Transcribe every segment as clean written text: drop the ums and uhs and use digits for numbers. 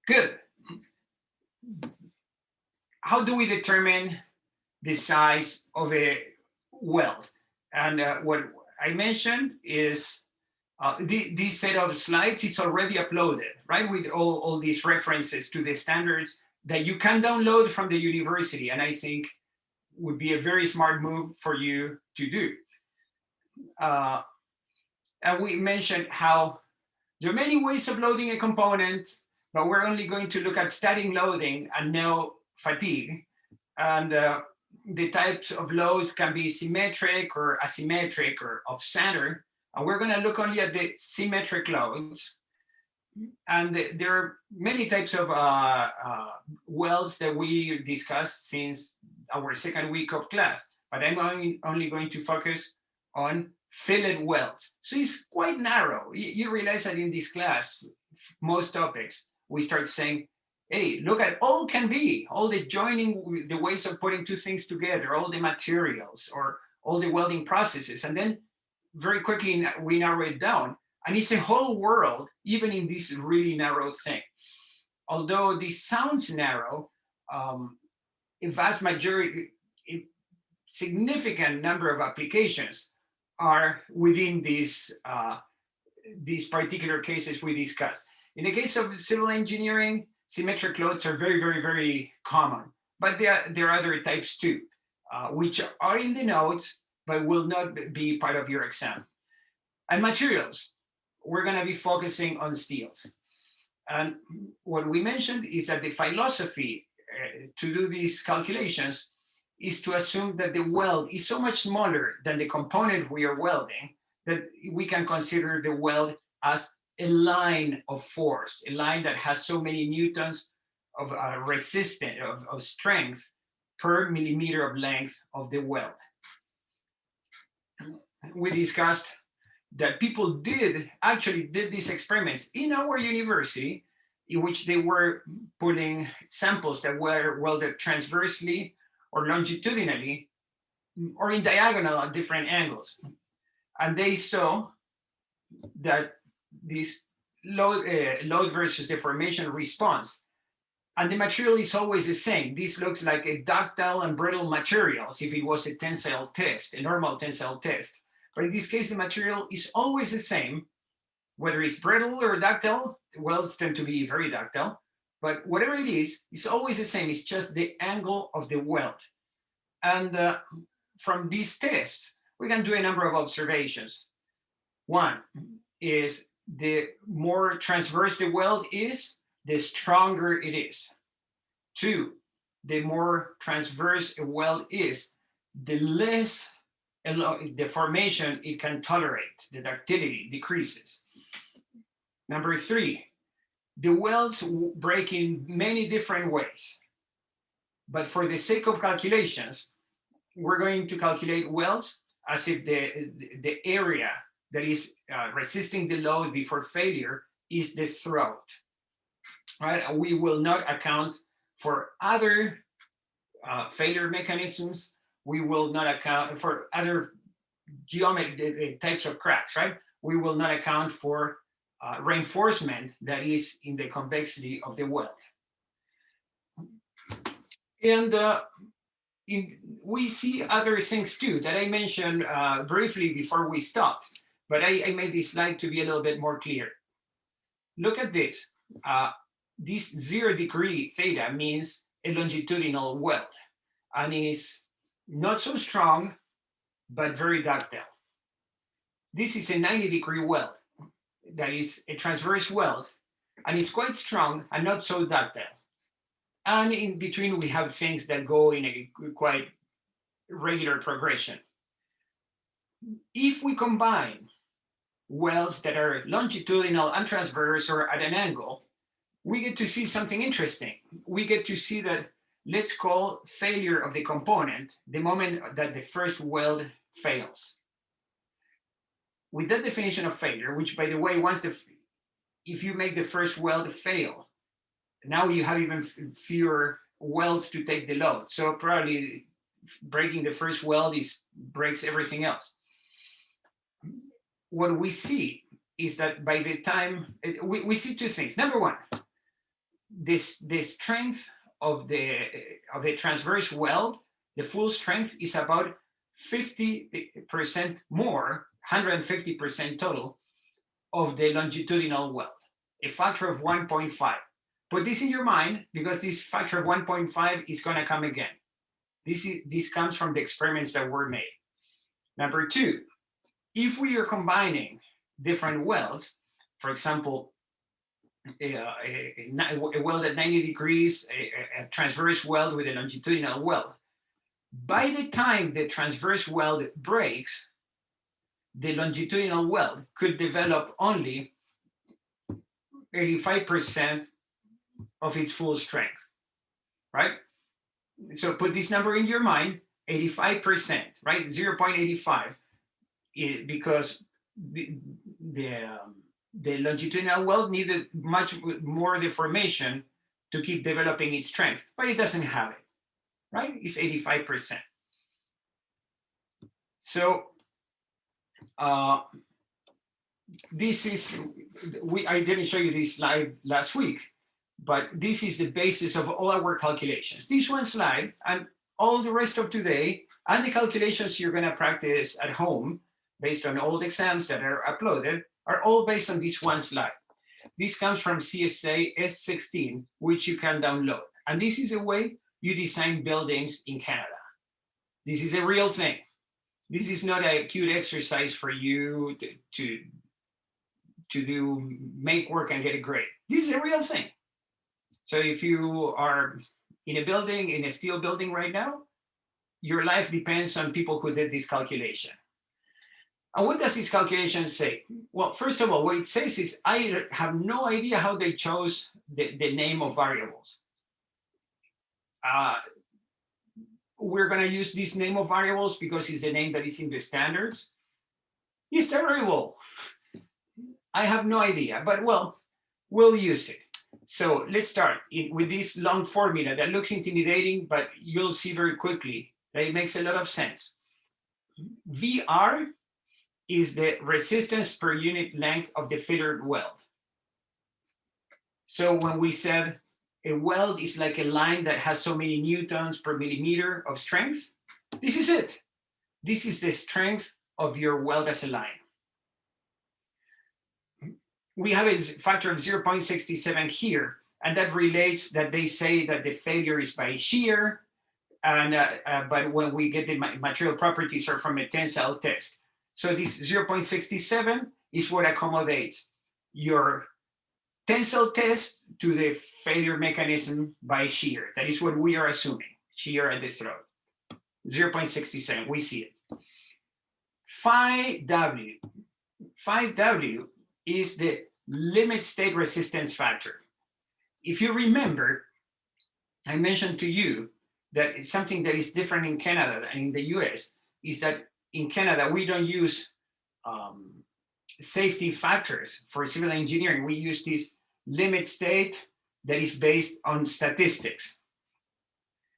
Good. How do we determine the size of a weld? And what I mentioned is this set of slides is already uploaded, right? With all these references to the standards that you can download from the university. And I think would be a very smart move for you to do. Uh, and we mentioned how there are many ways of loading a component, but we're only going to look at static loading and no fatigue. And the types of loads can be symmetric or asymmetric or off center. And we're going to look only at the symmetric loads. And there are many types of welds that we discussed since our second week of class, but I'm only going to focus on fillet welds. So it's quite narrow. You realize that in this class, most topics, we start saying, hey, look at all can be, all the joining, the ways of putting two things together, all the materials or all the welding processes. And then very quickly we narrow it down. And it's a whole world, even in this really narrow thing. Although this sounds narrow, a vast majority, a significant number of applications are within these particular cases we discussed. In the case of civil engineering, symmetric loads are very, very, very common, but there are other types too, which are in the notes, but will not be part of your exam. And materials, we're going to be focusing on steels. And what we mentioned is that the philosophy to do these calculations is to assume that the weld is so much smaller than the component we are welding that we can consider the weld as a line of force, a line that has so many newtons of resistance, of strength per millimeter of length of the weld. We discussed that people actually did these experiments in our university in which they were putting samples that were welded transversely or longitudinally or in diagonal at different angles. And they saw that this load versus deformation response, and the material is always the same. This looks like a ductile and brittle materials if it was a tensile test, a normal tensile test. But in this case, the material is always the same, whether it's brittle or ductile. Welds tend to be very ductile, but whatever it is, it's always the same. It's just the angle of the weld. And from these tests, we can do a number of observations. One is the more transverse the weld is, the stronger it is. Two, the more transverse a weld is, the less deformation it can tolerate, the ductility decreases. Number three, the welds break in many different ways. But for the sake of calculations, we're going to calculate welds as if the area that is resisting the load before failure is the throat. Right? We will not account for other failure mechanisms. We will not account for other geometric types of cracks, right? We will not account for reinforcement that is in the convexity of the weld. And we see other things too that I mentioned briefly before we stopped, but I made this slide to be a little bit more clear. Look at this. This 0 degree theta means a longitudinal weld and is not so strong, but very ductile. This is a 90 degree weld that is a transverse weld and it's quite strong and not so ductile. And in between, we have things that go in a quite regular progression. If we combine welds that are longitudinal and transverse or at an angle, we get to see something interesting. We get to see that, let's call failure of the component the moment that the first weld fails. With that definition of failure, which by the way, if you make the first weld fail, now you have even fewer welds to take the load. So probably breaking the first weld breaks everything else. What we see is that by the time, we see two things. Number one, the strength of the transverse weld, the full strength is about 50% more, 150% total of the longitudinal weld, a factor of 1.5. Put this in your mind because this factor of 1.5 is going to come again. This comes from the experiments that were made. Number two, if we are combining different welds, for example, a weld at 90 degrees, a transverse weld with a longitudinal weld, by the time the transverse weld breaks, the longitudinal weld could develop only 85% of its full strength, right? So put this number in your mind, 85%, right? 0.85, because the longitudinal weld needed much more deformation to keep developing its strength, but it doesn't have it, right? It's 85%. So this is, I didn't show you this slide last week, but this is the basis of all our calculations. This one slide and all the rest of today and the calculations you're going to practice at home based on all the exams that are uploaded are all based on this one slide. This comes from CSA S16, which you can download. And this is a way you design buildings in Canada. This is a real thing. This is not a cute exercise for you to do, make work and get a grade. This is a real thing. So if you are in a building, in a steel building right now, your life depends on people who did this calculation. And what does this calculation say? Well, first of all, what it says is I have no idea how they chose the name of variables. We're going to use this name of variables because it's the name that is in the standards. It's terrible. I have no idea, but well, we'll use it. So let's start with this long formula that looks intimidating, but you'll see very quickly that it makes a lot of sense. VR is the resistance per unit length of the fitted weld. So when we said a weld is like a line that has so many newtons per millimeter of strength, this is it. This is the strength of your weld as a line. We have a factor of 0.67 here, and that relates that they say that the failure is by shear, and but when we get the material properties are from a tensile test. So this 0.67 is what accommodates your tensile test to the failure mechanism by shear. That is what we are assuming, shear at the throat. 0.67, we see it. Phi W. Phi W is the limit state resistance factor. If you remember, I mentioned to you that something that is different in Canada and in the US is that in Canada, we don't use safety factors for civil engineering. We use this limit state that is based on statistics.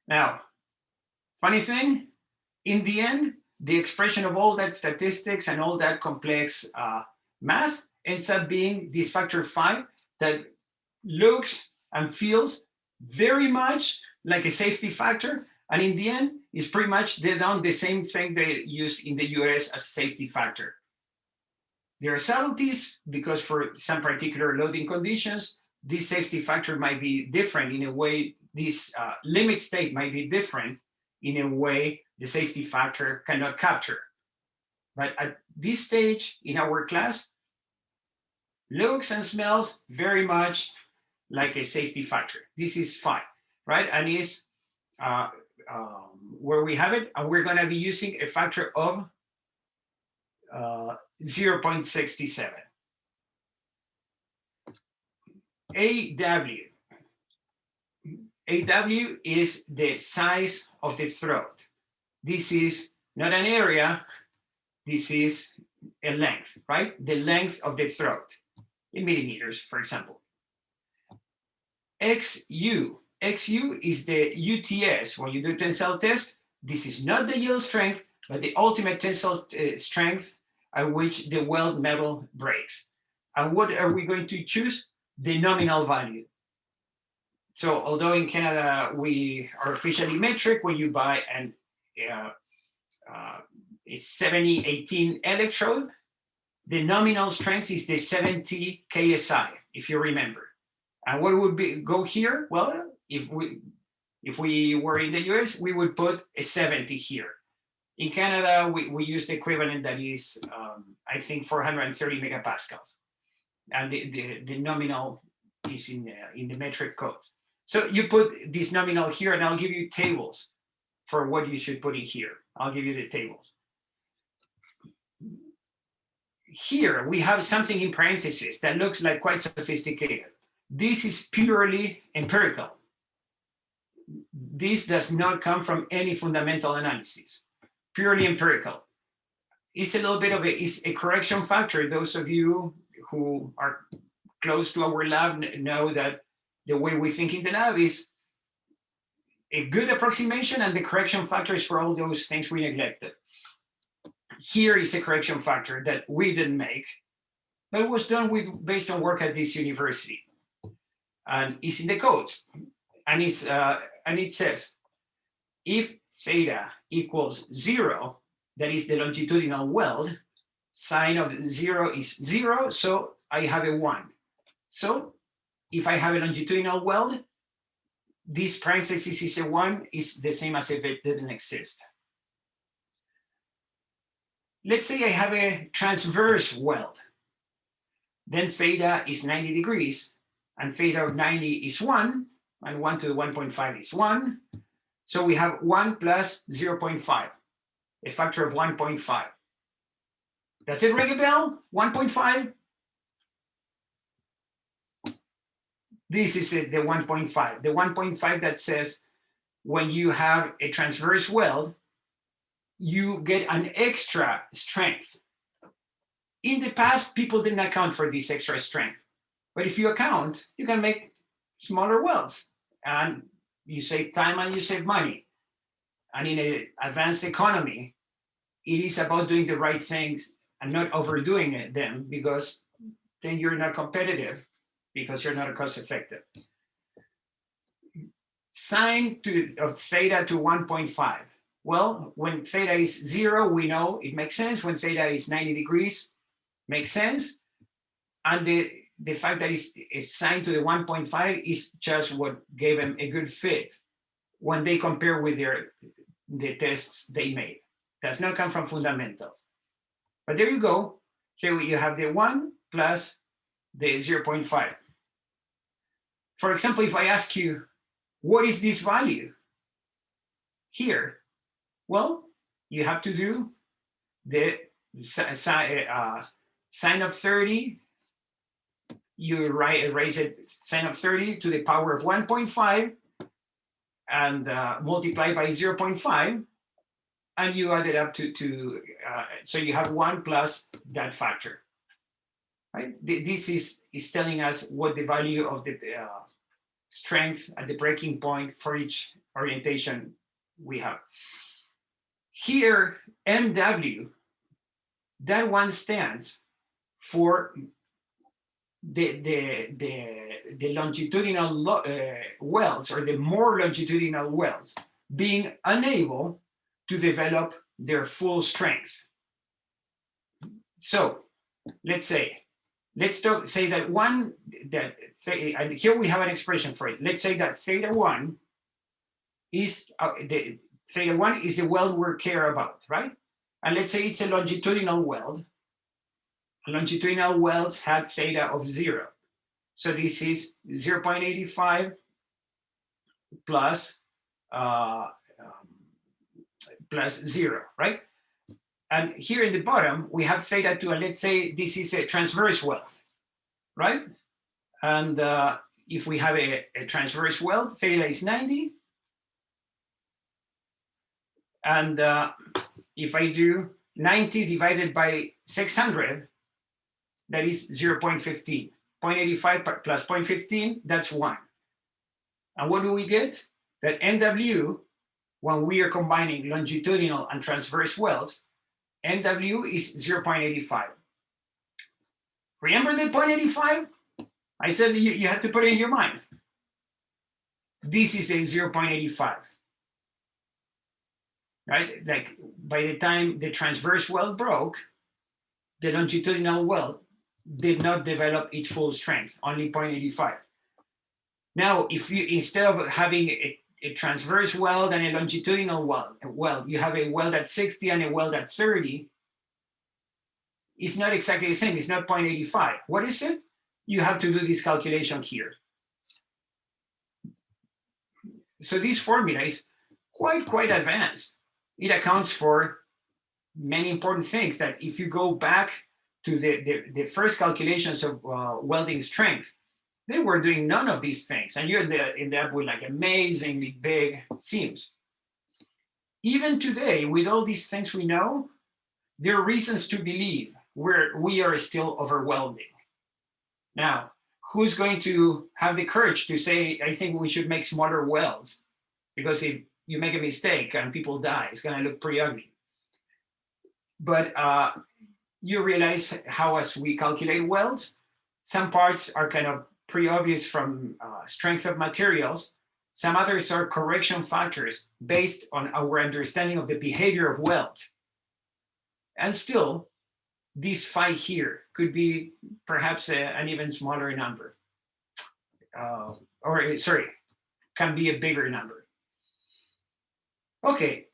Now, funny thing, in the end, the expression of all that statistics and all that complex math ends up being this factor phi that looks and feels very much like a safety factor. And in the end, it's pretty much they've done the same thing they use in the US as safety factor. There are subtleties because for some particular loading conditions, this safety factor might be different in a way, this limit state might be different in a way the safety factor cannot capture. But at this stage in our class, looks and smells very much like a safety factor. This is phi, right? And is where we have it, and we're going to be using a factor of 0.67. AW. AW is the size of the throat. This is not an area, this is a length, right? The length of the throat in millimeters, for example. XU. XU is the UTS. When you do tensile test, this is not the yield strength, but the ultimate tensile strength at which the weld metal breaks. And what are we going to choose? The nominal value. So although in Canada we are officially metric, when you buy uh, a 7018 electrode, the nominal strength is the 70 KSI, if you remember. And what would be go here? Well, if we were in the US, we would put a 70 here. In Canada, we use the equivalent that is, I think, 430 megapascals. And the nominal is in the metric code. So you put this nominal here, and I'll give you tables for what you should put in here. I'll give you the tables. Here, we have something in parentheses that looks like quite sophisticated. This is purely empirical. This does not come from any fundamental analysis, purely empirical. It's a little bit of a correction factor. Those of you who are close to our lab know that the way we think in the lab is a good approximation, and the correction factors for all those things we neglected. Here is a correction factor that we didn't make, but it was done based on work at this university, and it's in the codes, and it says if theta equals 0, that is the longitudinal weld, sine of 0 is 0, so I have a 1. So if I have a longitudinal weld, this parenthesis is a 1, is the same as if it didn't exist. Let's say I have a transverse weld. Then theta is 90 degrees, and theta of 90 is 1, and 1 to the 1.5 is 1. So we have 1 plus 0.5, a factor of 1.5. Does it ring a bell? 1.5? This is it, the 1.5. The 1.5 that says when you have a transverse weld, you get an extra strength. In the past, people didn't account for this extra strength. But if you account, you can make smaller welds, and you save time and you save money. And in an advanced economy, it is about doing the right things and not overdoing them, because then you're not competitive, because you're not cost effective. Sine of theta to 1.5. Well, when theta is 0, we know it makes sense. When theta is 90 degrees, makes sense. And the fact that it's sine to the 1.5 is just what gave them a good fit when they compare with the tests they made. Does not come from fundamentals. But there you go. Here you have the 1 plus the 0.5. For example, if I ask you, what is this value here? Well, you have to do the sine of 30. You raise it sine of 30 to the power of 1.5 and multiply by 0.5, and you add it up to so you have 1 plus that factor. Right? This is telling us what the value of the strength at the breaking point for each orientation we have. Here, MW, that one stands for the longitudinal welds, or the more longitudinal welds, being unable to develop their full strength. So let's say that and here we have an expression for it. Let's say that theta 1 is theta 1 is the weld we care about, right? And let's say it's a longitudinal weld. Longitudinal welds have theta of 0. So this is 0.85 plus 0, right? And here in the bottom, we have theta 2, and let's say this is a transverse weld, right? And if we have a transverse weld, theta is 90. And if I do 90 divided by 600, that is 0.15. 0.85 plus 0.15, that's 1. And what do we get? That NW, when we are combining longitudinal and transverse welds, NW is 0.85. Remember the 0.85? I said you had to put it in your mind. this is a 0.85, right? Like by the time the transverse weld broke, the longitudinal weld did not develop its full strength, only 0.85. Now, if you, instead of having a transverse weld and a longitudinal weld, you have a weld at 60 and a weld at 30, it's not exactly the same. It's not 0.85. What is it? You have to do this calculation here. So this formula is quite advanced. It accounts for many important things that if you go back to the first calculations of welding strength, they were doing none of these things. And you end up with like amazingly big seams. Even today, with all these things we know, there are reasons to believe we are still overwelding. Now, who's going to have the courage to say, I think we should make smaller welds? Because if you make a mistake and people die, it's going to look pretty ugly. But you realize how, as we calculate welds, some parts are kind of pretty obvious from strength of materials. Some others are correction factors based on our understanding of the behavior of welds. And still, this phi here could be perhaps an even smaller number. Can be a bigger number. Okay.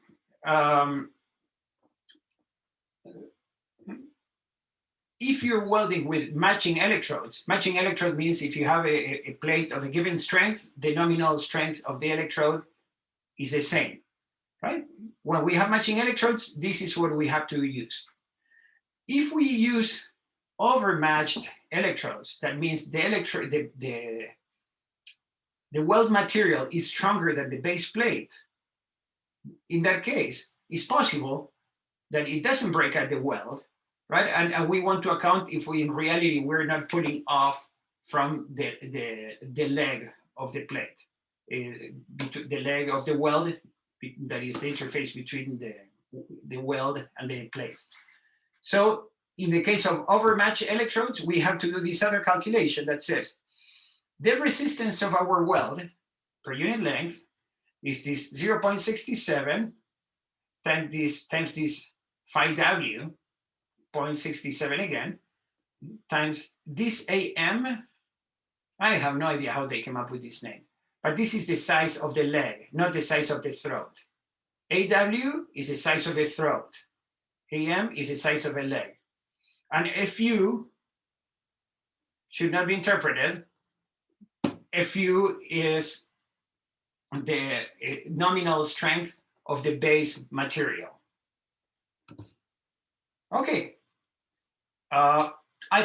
If you're welding with matching electrodes, matching electrode means if you have a plate of a given strength, the nominal strength of the electrode is the same, right? When we have matching electrodes, this is what we have to use. If we use overmatched electrodes, that means the weld material is stronger than the base plate. In that case, it's possible that it doesn't break at the weld, right? And we want to account if we, in reality, we're not pulling off from the leg of the plate, the leg of the weld, that is the interface between the weld and the plate. So in the case of overmatched electrodes, we have to do this other calculation that says the resistance of our weld per unit length is this 0.67 times this phi W, 0.67 again, times this AM. I have no idea how they came up with this name, but this is the size of the leg, not the size of the throat. AW is the size of the throat. AM is the size of a leg. And FU should not be interpreted. FU is the nominal strength of the base material. Okay. I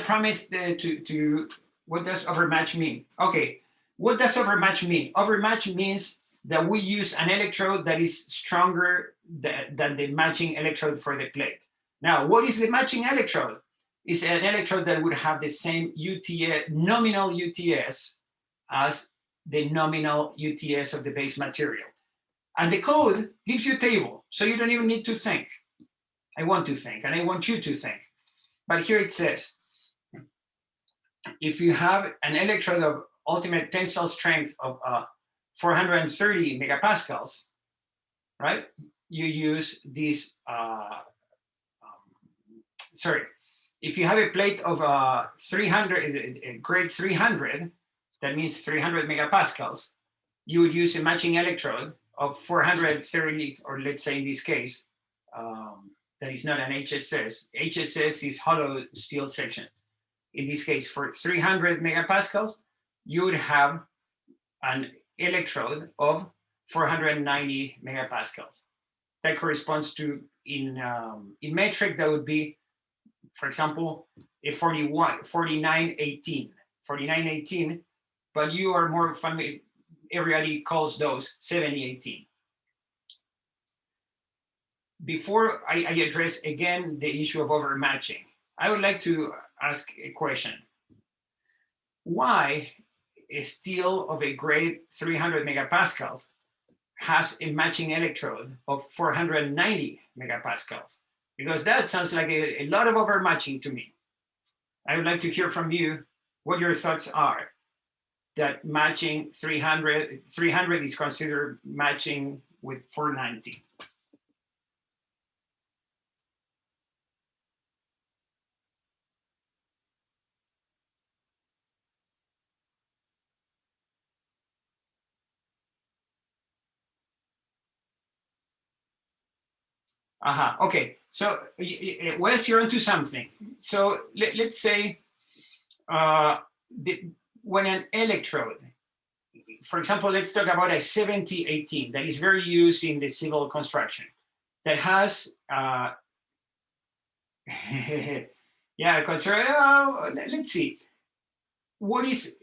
promised to what does overmatch mean? Okay, what does overmatch mean? Overmatch means that we use an electrode that is stronger than the matching electrode for the plate. Now, what is the matching electrode? It's an electrode that would have the same UTS, nominal UTS as the nominal UTS of the base material. And the code gives you a table, so you don't even need to think. I want to think, and I want you to think. But here it says, if you have an electrode of ultimate tensile strength of 430 megapascals, right? You use this, if you have a plate of 300, grade 300, that means 300 megapascals, you would use a matching electrode of 430, or let's say in this case, that is not an HSS. HSS is hollow steel section. In this case, for 300 megapascals, you would have an electrode of 490 megapascals. That corresponds to, in metric, that would be, for example, a 4918, but you are more familiar, everybody calls those 7018. Before I address again the issue of overmatching, I would like to ask a question. Why a steel of a grade 300 megapascals has a matching electrode of 490 megapascals? Because that sounds like a lot of overmatching to me. I would like to hear from you what your thoughts are. that matching 300 is considered matching with 490. Okay, so Wes, you're onto something. So let's say when an electrode, for example, let's talk about a 7018 that is very used in the civil construction that has, yeah, let's see, what is,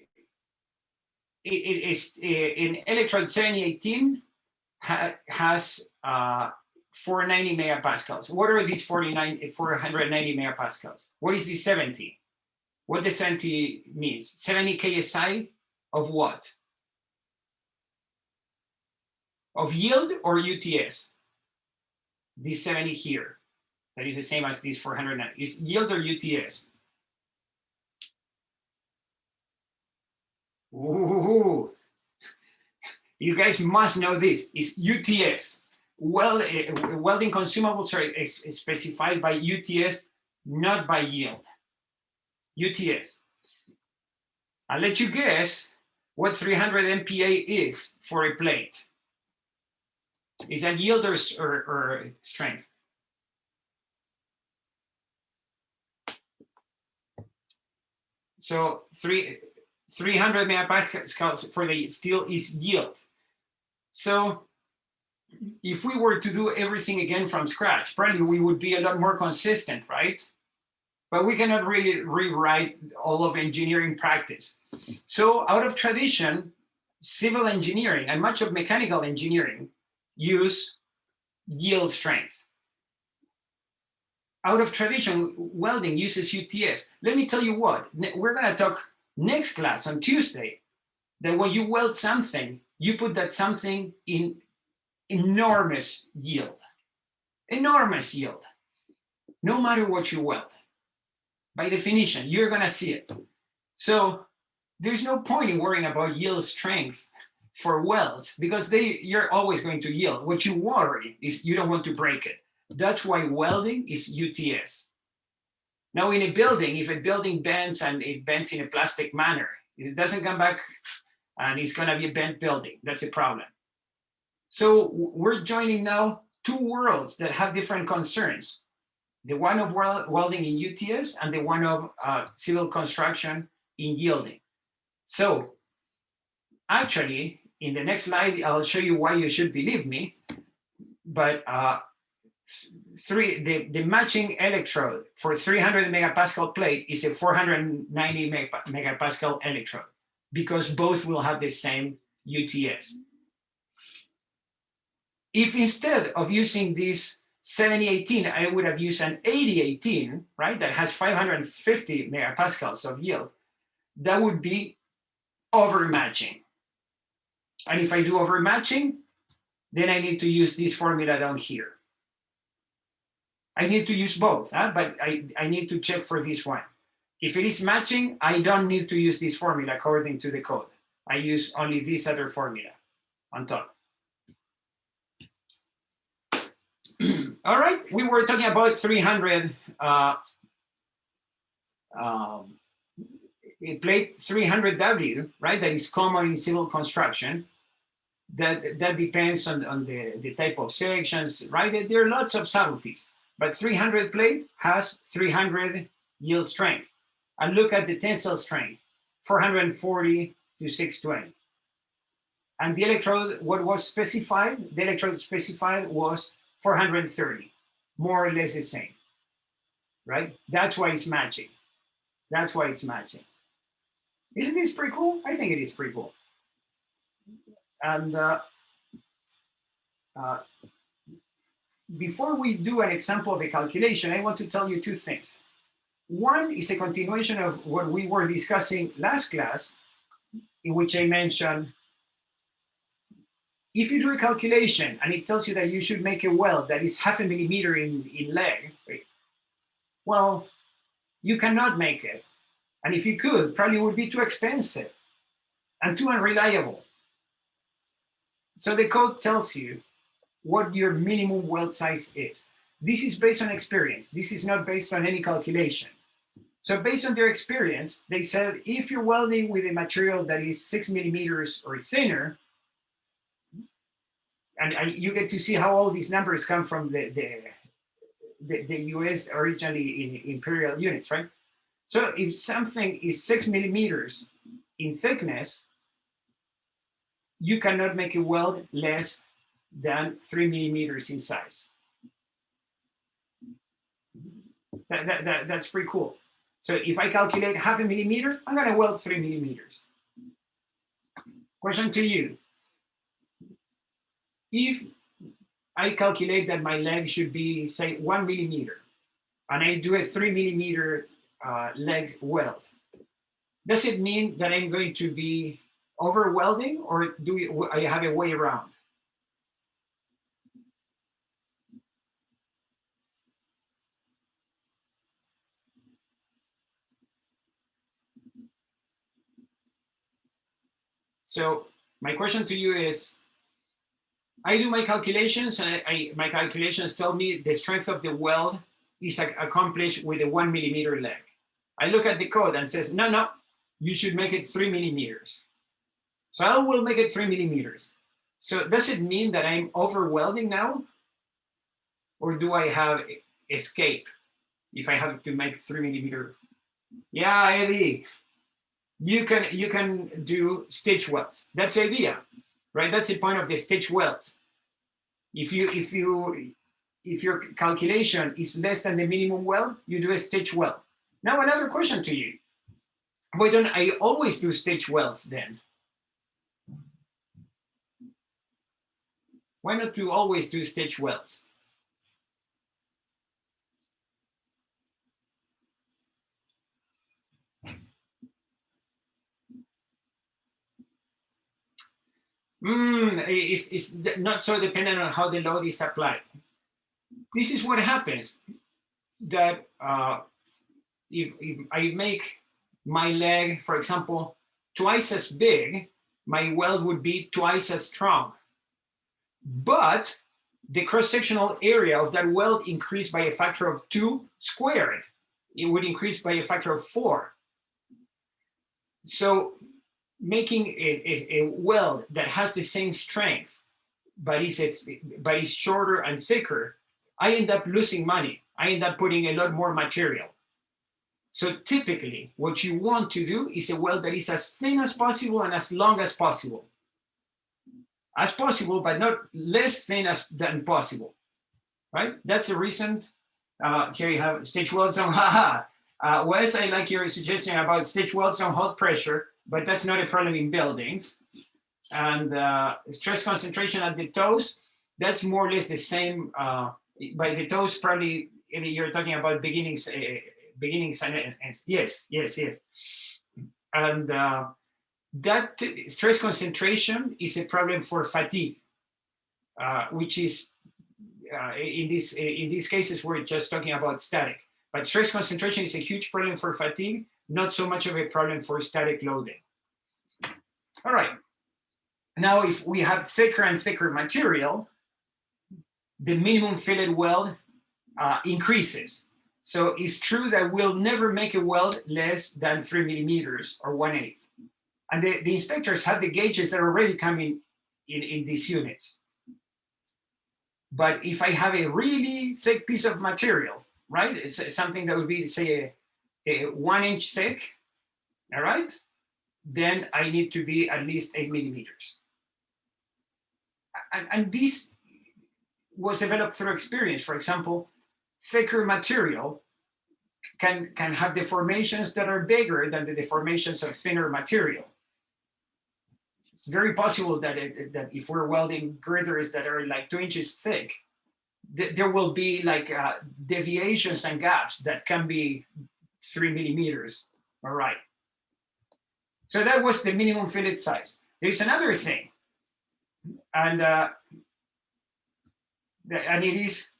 it is in electrode 7018 has 490 megapascals. What are these 490 megapascals? What is the 70? What the 70 means? 70 KSI of what? Of yield or UTS? This 70 here, that is the same as this 490. Is yield or UTS? Ooh, you guys must know this. It's UTS. Well, welding consumables are specified by UTS, not by yield. UTS. I'll let you guess what 300 MPa is for a plate. Is that yield or strength? So 300 megapascals for the steel is yield. So if we were to do everything again from scratch, probably we would be a lot more consistent, right? But we cannot really rewrite all of engineering practice. So out of tradition, civil engineering and much of mechanical engineering use yield strength. Out of tradition, welding uses UTS. Let me tell you what, we're gonna talk next class on Tuesday, that when you weld something, you put that something in enormous yield, no matter what you weld. By definition, you're gonna see it. So there's no point in worrying about yield strength for welds because you're always going to yield. What you worry is you don't want to break it. That's why welding is UTS. Now in a building, if a building bends and it bends in a plastic manner, it doesn't come back and it's gonna be a bent building. That's a problem. So we're joining now two worlds that have different concerns. The one of welding in UTS and the one of civil construction in yielding. So actually, in the next slide, I'll show you why you should believe me. But the matching electrode for 300 megapascal plate is a 490 megapascal electrode because both will have the same UTS. If instead of using this 7018, I would have used an 8018, right, that has 550 megapascals of yield, that would be overmatching. And if I do overmatching, then I need to use this formula down here. I need to use both, but I need to check for this one. If it is matching, I don't need to use this formula according to the code. I use only this other formula on top. All right, we were talking about 300 plate 300W, right? That is common in civil construction. That depends on the type of sections, right? There are lots of subtleties, but 300 plate has 300 yield strength. And look at the tensile strength, 440 to 620. And the electrode, what was specified, the electrode specified was 430, more or less the same, right? That's why it's matching. That's why it's matching. Isn't this pretty cool? I think it is pretty cool. And before we do an example of a calculation, I want to tell you two things. One is a continuation of what we were discussing last class, in which I mentioned, if you do a calculation and it tells you that you should make a weld that is 0.5 millimeter in leg, well, you cannot make it. And if you could, probably would be too expensive. and too unreliable. So the code tells you what your minimum weld size is. This is based on experience. This is not based on any calculation. So based on their experience, they said if you're welding with a material that is 6 millimeters or thinner, and you get to see how all these numbers come from the US originally in imperial units, right? So if something is 6 millimeters in thickness, you cannot make a weld less than 3 millimeters in size. That's pretty cool. So if I calculate 0.5 millimeter, I'm going to weld 3 millimeters. Question to you. If I calculate that my leg should be, say, 1 millimeter, and I do a 3 millimeter leg weld, does it mean that I'm going to be over welding, or do I have a way around? So my question to you is, I do my calculations, and my calculations tell me the strength of the weld is accomplished with a 1 millimeter leg. I look at the code and says, no, you should make it 3 millimeters. So I will make it 3 millimeters. So does it mean that I'm over welding now? Or do I have escape if I have to make 3 millimeter? Yeah, Eddie, you can do stitch welds. That's the idea, right? That's the point of the stitch welds. If your calculation is less than the minimum weld, you do a stitch weld. Now another question to you. Why don't I always do stitch welds then? Why not to always do stitch welds? It's not so dependent on how the load is applied. This is what happens, that if I make my leg, for example, twice as big, my weld would be twice as strong. But the cross-sectional area of that weld increased by a factor of 2 squared. It would increase by a factor of 4. So making a weld that has the same strength, but is shorter and thicker, I end up losing money. I end up putting a lot more material. So typically, what you want to do is a weld that is as thin as possible and as long as possible. As possible, but not less thin than possible, right? That's the reason. Here you have stitch welds on, Wes, I like your suggestion about stitch welds on hot pressure, but that's not a problem in buildings. And stress concentration at the toes, that's more or less the same. By the toes, probably you're talking about beginnings and ends. Yes. And that stress concentration is a problem for fatigue, which is in these cases we're just talking about static. But stress concentration is a huge problem for fatigue, not so much of a problem for static loading. All right. Now, if we have thicker and thicker material, the minimum fillet weld increases. So it's true that we'll never make a weld less than 3 millimeters or 1/8. And the inspectors have the gauges that are already coming in these units. But if I have a really thick piece of material, right? It's something that would be, say, a 1 inch thick, all right? Then I need to be at least 8 millimeters. And this was developed through experience. For example, thicker material can have deformations that are bigger than the deformations of thinner material. It's very possible that if we're welding girders that are like 2 inches thick, there will be like deviations and gaps that can be 3 millimeters. All right. So that was the minimum fillet size. There's another thing, and it is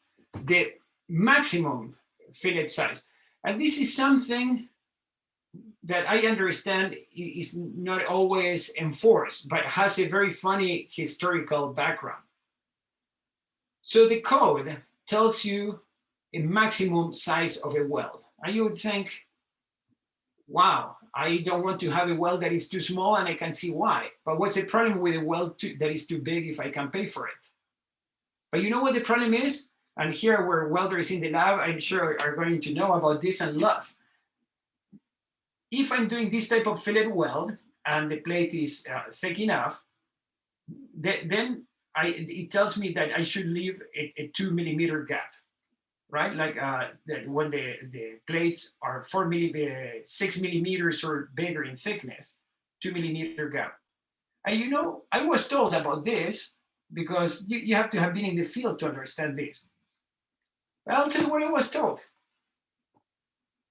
the maximum fillet size. And this is something that I understand is not always enforced, but has a very funny historical background. So the code tells you a maximum size of a weld. And you would think, wow, I don't want to have a weld that is too small, and I can see why. But what's the problem with a weld that is too big if I can pay for it? But you know what the problem is? And here where welders in the lab, I'm sure are going to know about this and love. If I'm doing this type of fillet weld and the plate is thick enough, then it tells me that I should leave a 2 millimeter gap, right? Like that when the plates are 6 millimeters or bigger in thickness, 2 millimeter gap. And you know, I was told about this because you have to have been in the field to understand this. But I'll tell you what I was told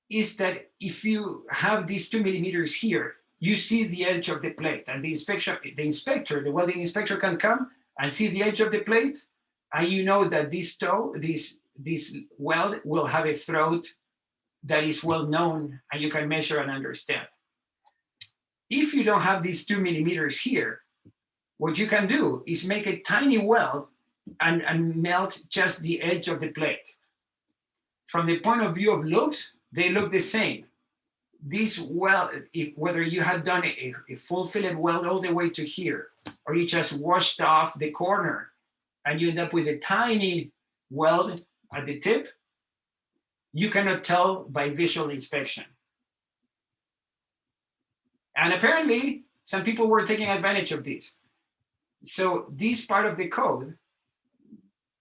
is that if you have these 2 millimeters here, you see the edge of the plate, and the welding inspector can come and see the edge of the plate, and you know that this weld will have a throat that is well known, and you can measure and understand. If you don't have these 2 millimeters here, what you can do is make a tiny weld and melt just the edge of the plate. From the point of view of looks, they look the same. This weld, whether you had done a full fillet weld all the way to here, or you just washed off the corner and you end up with a tiny weld at the tip, you cannot tell by visual inspection. And apparently, some people were taking advantage of this. So this part of the code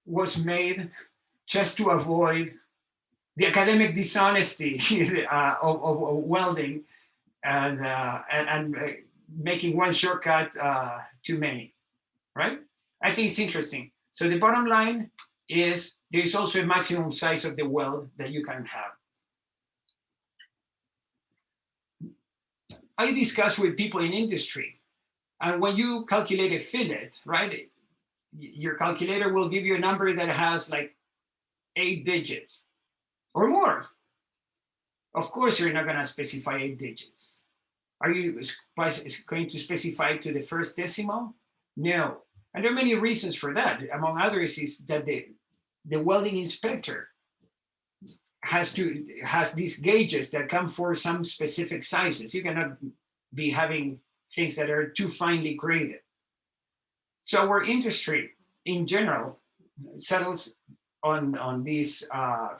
was made just to avoid the academic dishonesty of welding and making one shortcut too many, right? I think it's interesting. So the bottom line is there is also a maximum size of the weld that you can have. I discuss with people in industry, and when you calculate a fillet, right, your calculator will give you a number that has like 8 digits or more. Of course, you're not going to specify 8 digits. Are you going to specify to the first decimal? No. And there are many reasons for that. Among others is that the welding inspector has these gauges that come for some specific sizes. You cannot be having things that are too finely graded. So our industry in general settles on these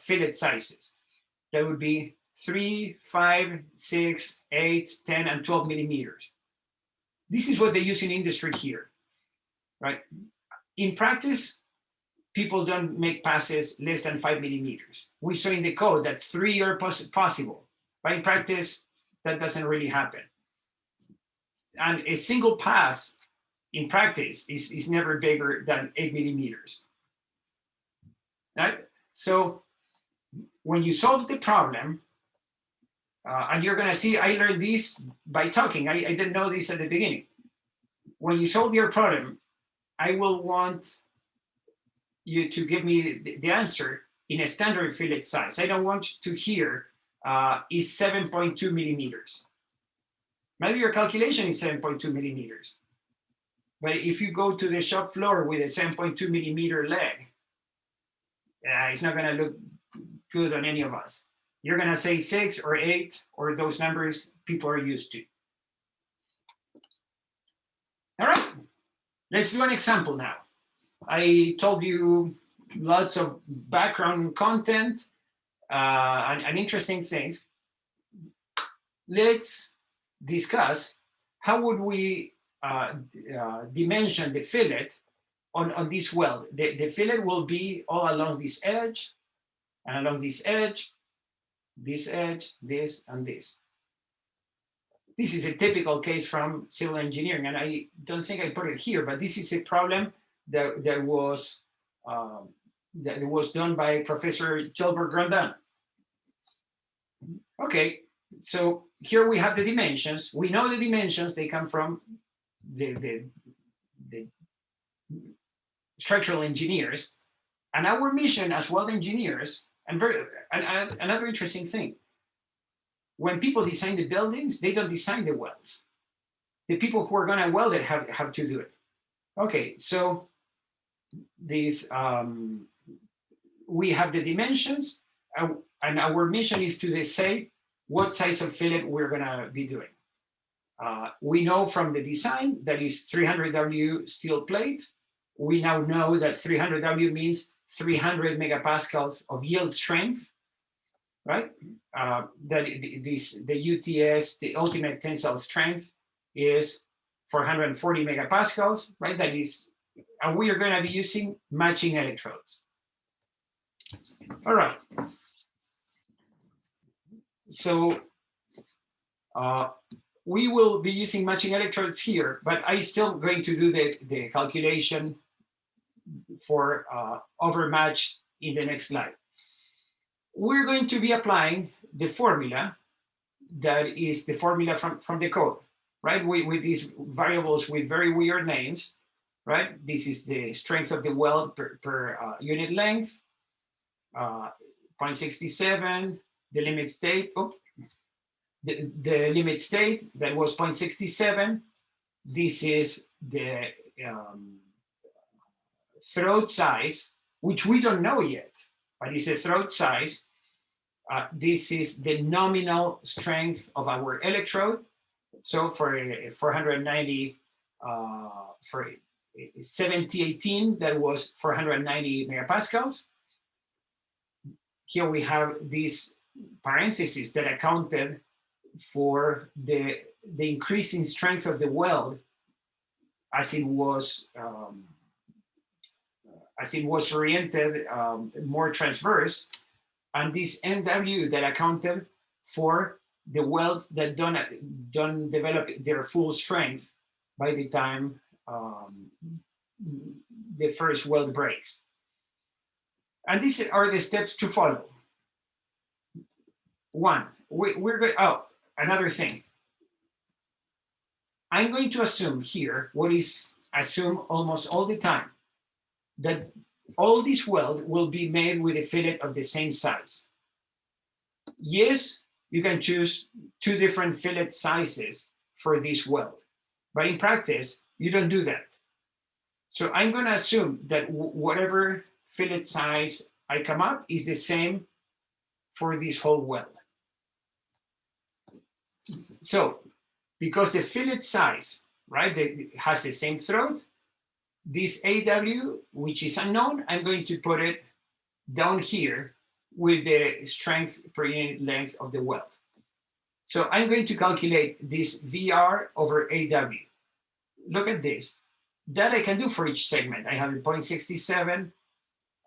fillet sizes. That would be 3, 5, 6, 8, 10, and 12 millimeters. This is what they use in industry here, right? In practice, people don't make passes less than 5 millimeters. We saw in the code that 3 are possible, but in practice, that doesn't really happen. And a single pass in practice is never bigger than 8 millimeters, right? So when you solve the problem, and you're going to see, I learned this by talking. I didn't know this at the beginning. When you solve your problem, I will want you to give me the answer in a standard fillet size. I don't want to hear is 7.2 millimeters. Maybe your calculation is 7.2 millimeters. But if you go to the shop floor with a 7.2 millimeter leg, it's not going to look good on any of us. You're going to say 6 or 8 or those numbers people are used to. All right, let's do an example now. I told you lots of background content and interesting things. Let's discuss how would we dimension the fillet on this weld. The fillet will be all along this edge, and along this edge, this edge, this, and this. This is a typical case from civil engineering, and I don't think I put it here, but this is a problem that was done by Professor Gilbert Grandin. Okay, so here we have the dimensions. We know the dimensions, they come from the structural engineers. And our mission as weld engineers, and another interesting thing, when people design the buildings, they don't design the welds. The people who are going to weld it have to do it. Okay, so these we have the dimensions, and our mission is to say what size of fillet we're going to be doing. We know from the design that is 300W steel plate. We now know that 300W means 300 megapascals of yield strength, right? That the UTS, the ultimate tensile strength, is 440 megapascals, right? That is, and we are going to be using matching electrodes. All right. So we will be using matching electrodes here, but I'm still going to do the calculation for overmatch in the next slide. We're going to be applying the formula that is the formula from the code, right? With these variables with very weird names, right? This is the strength of the weld per unit length, 0.67, the limit state, the limit state that was 0.67. This is the throat size, which we don't know yet, but it's a throat size. This is the nominal strength of our electrode. So for 490, for 7018, that was 490 megapascals. Here we have this parenthesis that accounted for the increasing strength of the weld as it was oriented more transverse, and this MW that accounted for the welds that don't develop their full strength by the time the first weld breaks. And these are the steps to follow. One, we're going, another thing. I'm going to assume here what is assumed almost all the time, that all this weld will be made with a fillet of the same size. Yes, you can choose 2 different fillet sizes for this weld, but in practice, you don't do that. So I'm going to assume that whatever fillet size I come up is the same for this whole weld. So because the fillet size, right, has the same throat, this AW, which is unknown, I'm going to put it down here with the strength per unit length of the weld. So I'm going to calculate this VR over AW. Look at this. That I can do for each segment. I have the 0.67.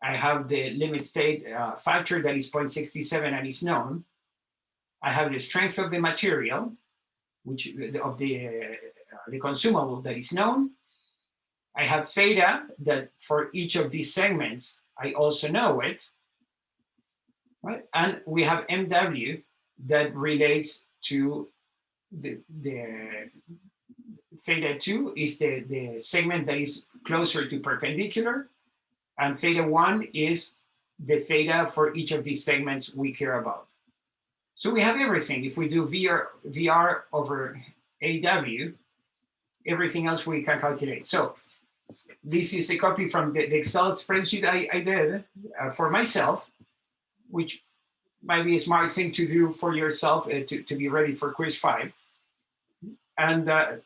I have the limit state factor that is 0.67 and is known. I have the strength of the material, which of the consumable that is known. I have theta that for each of these segments, I also know it, right? And we have MW that relates to the theta 2 is the segment that is closer to perpendicular, and theta 1 is the theta for each of these segments we care about. So we have everything. If we do VR over AW, everything else we can calculate. So this is a copy from the Excel spreadsheet I did for myself, which might be a smart thing to do for yourself to be ready for quiz 5. And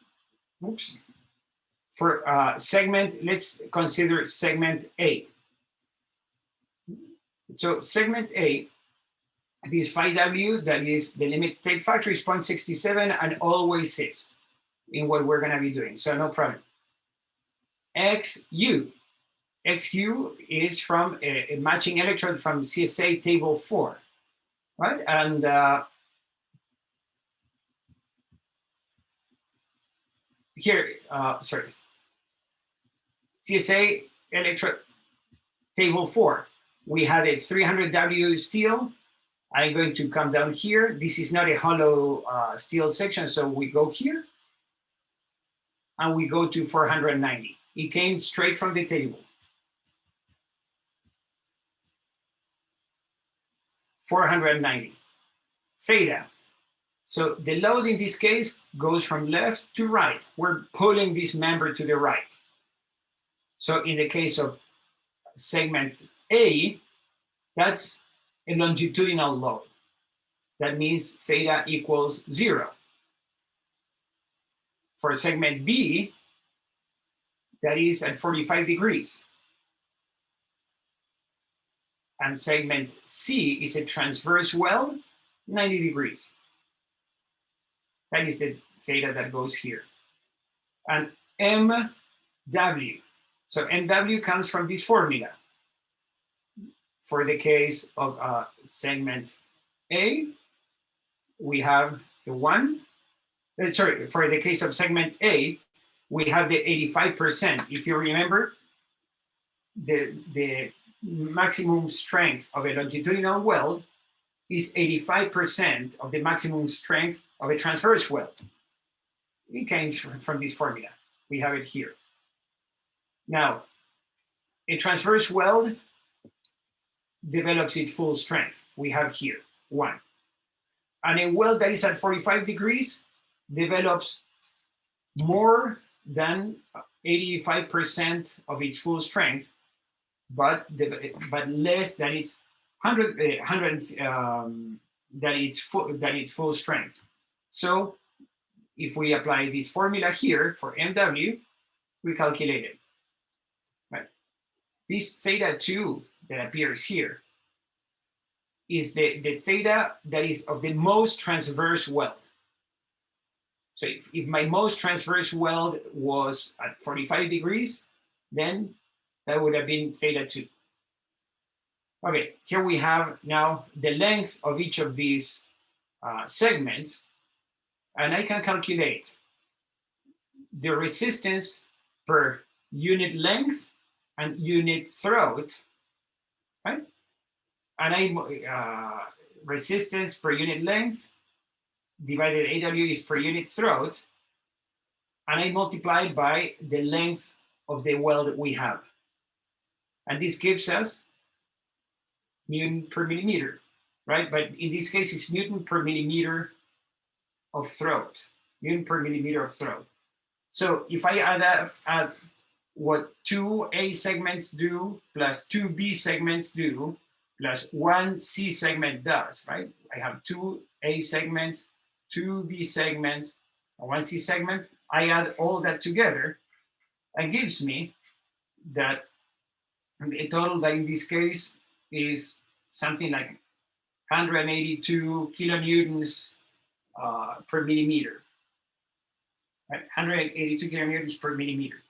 oops, for segment, let's consider segment A. So segment A, this phi W, that is the limit state factor, is 0.67 and always is in what we're going to be doing. So no problem. XU is from a matching electrode from CSA table 4, right? And here, sorry, CSA electrode table 4. We had a 300W steel. I'm going to come down here. This is not a hollow steel section, so we go here and we go to 490. It came straight from the table. 490. Theta. So the load in this case goes from left to right. We're pulling this member to the right. So in the case of segment A, that's a longitudinal load. That means theta equals 0. For segment B, that is at 45 degrees. And segment C is a transverse weld, 90 degrees. That is the theta that goes here. And MW. So MW comes from this formula. For the case of segment A, we have the 1. Sorry, for the case of segment A, we have the 85%. If you remember, the maximum strength of a longitudinal weld is 85% of the maximum strength of a transverse weld. It came from this formula. We have it here. Now, a transverse weld develops its full strength. We have here 1. And a weld that is at 45 degrees develops more than 85% of its full strength, but less than its 100 that its full strength. So if we apply this formula here for MW, we calculate it. Right? This theta 2 that appears here is the theta that is of the most transverse weld. So if my most transverse weld was at 45 degrees, then that would have been theta 2. Okay, here we have now the length of each of these segments, and I can calculate the resistance per unit length and unit throat, right? And resistance per unit length divided AW is per unit throat, and I multiply by the length of the weld that we have. And this gives us Newton per millimeter, right? But in this case, it's Newton per millimeter of throat, Newton per millimeter of throat. So if I add what 2 A segments do plus 2 B segments do plus 1 C segment does, right? I have 2 A segments, 2 B segments, and 1 C segment. I add all that together and gives me that a total that in this case is something like 182 kilonewtons per millimeter. Right? 182 kilonewtons per millimeter.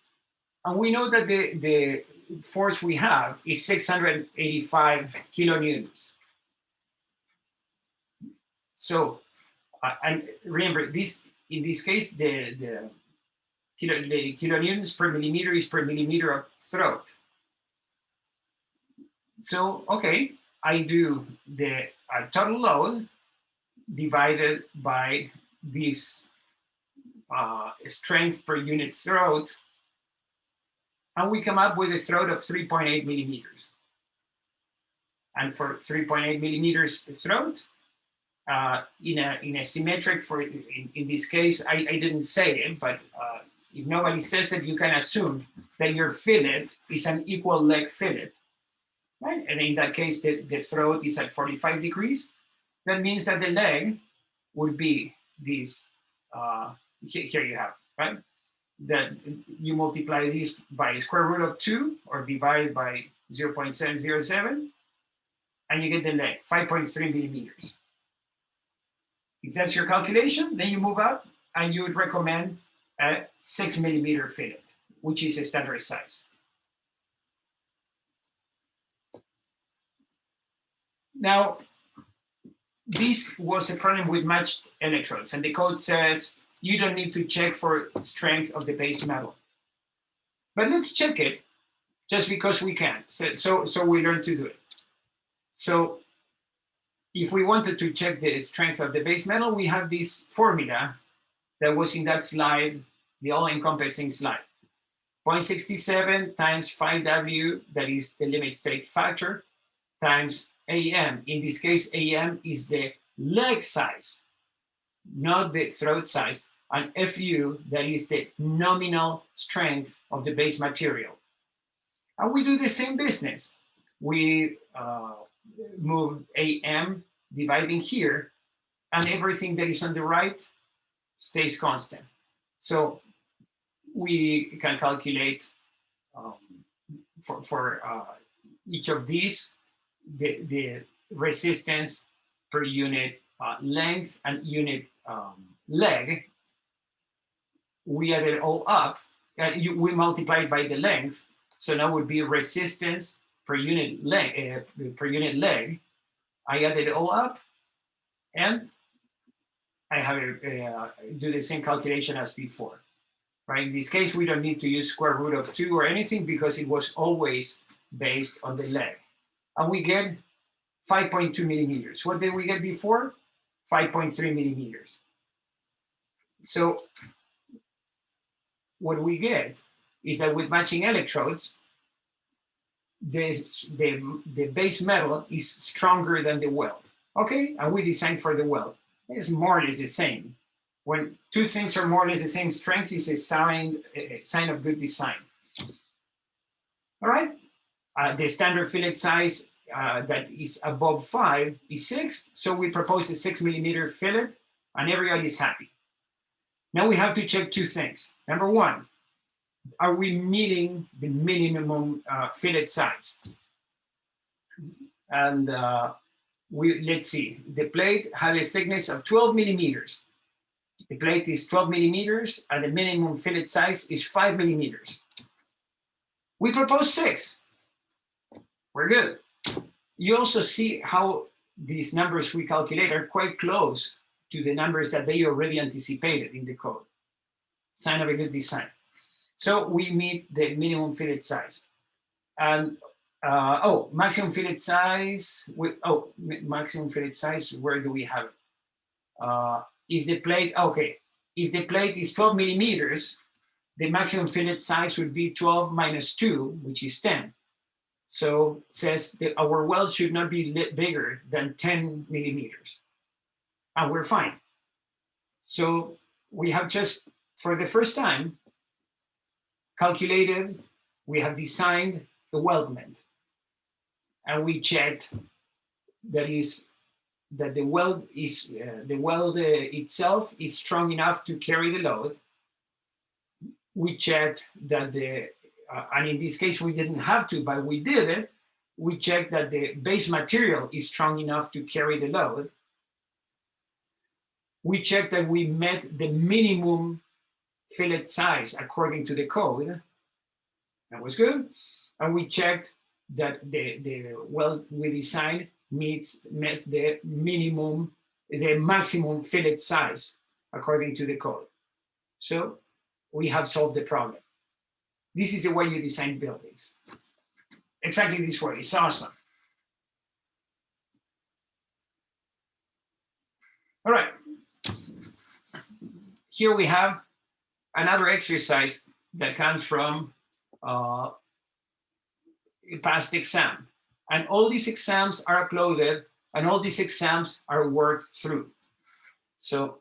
And we know that the force we have is 685 kilonewtons. So, and remember, this in this case, the kilonewtons per millimeter is per millimeter of throat. So, okay, I do the total load divided by this strength per unit throat, and we come up with a throat of 3.8 millimeters. And for 3.8 millimeters throat, in a symmetric, in this case, I didn't say it, but if nobody says it, you can assume that your fillet is an equal leg fillet, right? And in that case, the throat is at 45 degrees. That means that the leg would be this, here you have, right? That you multiply this by square root of 2 or divide by 0.707, and you get the leg, 5.3 millimeters. If that's your calculation, then you move up and you would recommend a 6 millimeter fillet, which is a standard size. Now, this was a problem with matched electrodes, and the code says you don't need to check for strength of the base metal. But let's check it just because we can. So we learn to do it. So if we wanted to check the strength of the base metal, we have this formula that was in that slide, the all-encompassing slide. 0.67 times 5W, that is the limit state factor, times AM. In this case, AM is the leg size. not the throat size, and FU, that is the nominal strength of the base material. And we do the same business. We move AM dividing here, and everything that is on the right stays constant. So we can calculate for each of these the resistance per unit length and unit leg. We add it all up, and we multiply it by the length. So now would be resistance per unit leg. I add it all up, and I have it do the same calculation as before. Right? In this case, we don't need to use square root of 2 or anything because it was always based on the leg. And we get 5.2 millimeters. What did we get before? 5.3 millimeters. So what we get is that with matching electrodes, the base metal is stronger than the weld. Okay, and we designed for the weld. It's more or less the same. When two things are more or less the same strength, is a sign of good design. All right, the standard fillet size that is above 5 is 6, so we propose a 6 millimeter fillet, and everybody is happy. Now we have to check two things. Number one, are we meeting the minimum fillet size? And let's see, the plate has a thickness of 12 millimeters. The plate is 12 millimeters, and the minimum fillet size is 5 millimeters. We propose 6. We're good. You also see how these numbers we calculate are quite close to the numbers that they already anticipated in the code. Sign of a good design. So we meet the minimum fillet size. And maximum fillet size. Maximum fillet size, where do we have it? If the plate is 12 millimeters, the maximum fillet size would be 12 minus 2, which is 10. So it says that our weld should not be bigger than 10 millimeters. And we're fine. So we have just, for the first time, calculated, we have designed the weldment. And we checked that the weld itself is strong enough to carry the load. We checked that and in this case we didn't have to, but we did it. We checked that the base material is strong enough to carry the load. We checked that we met the minimum fillet size according to the code. That was good. And we checked that the weld we designed met the maximum fillet size according to the code. So we have solved the problem. This is the way you design buildings. Exactly this way. It's awesome. All right. Here we have another exercise that comes from a past exam. And all these exams are uploaded, and all these exams are worked through. So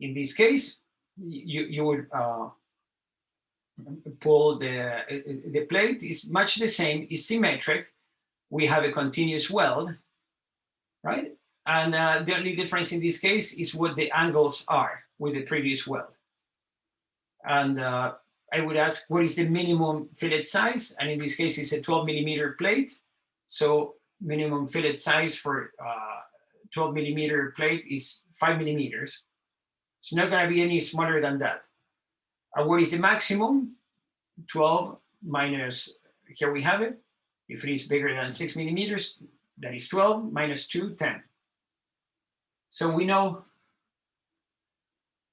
in this case, you would pull the plate is much the same, is symmetric. We have a continuous weld, right? And the only difference in this case is what the angles are with the previous weld. And I would ask, what is the minimum fillet size? And in this case, it's a 12 millimeter plate. So minimum fillet size for 12 millimeter plate is 5 millimeters. It's not going to be any smaller than that. What is the maximum? 12 minus, here we have it. If it is bigger than 6 millimeters, that is 12 minus 2, 10. So we know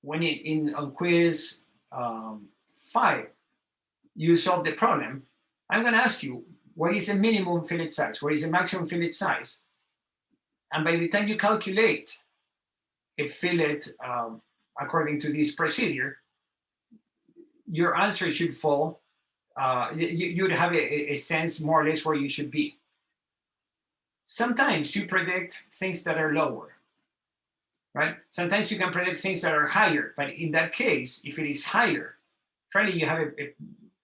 when on quiz 5, you solve the problem, I'm going to ask you, what is the minimum fillet size? What is the maximum fillet size? And by the time you calculate a fillet according to this procedure, your answer should fall. You'd have a sense more or less where you should be. Sometimes you predict things that are lower. right? Sometimes you can predict things that are higher, but in that case, if it is higher, probably you have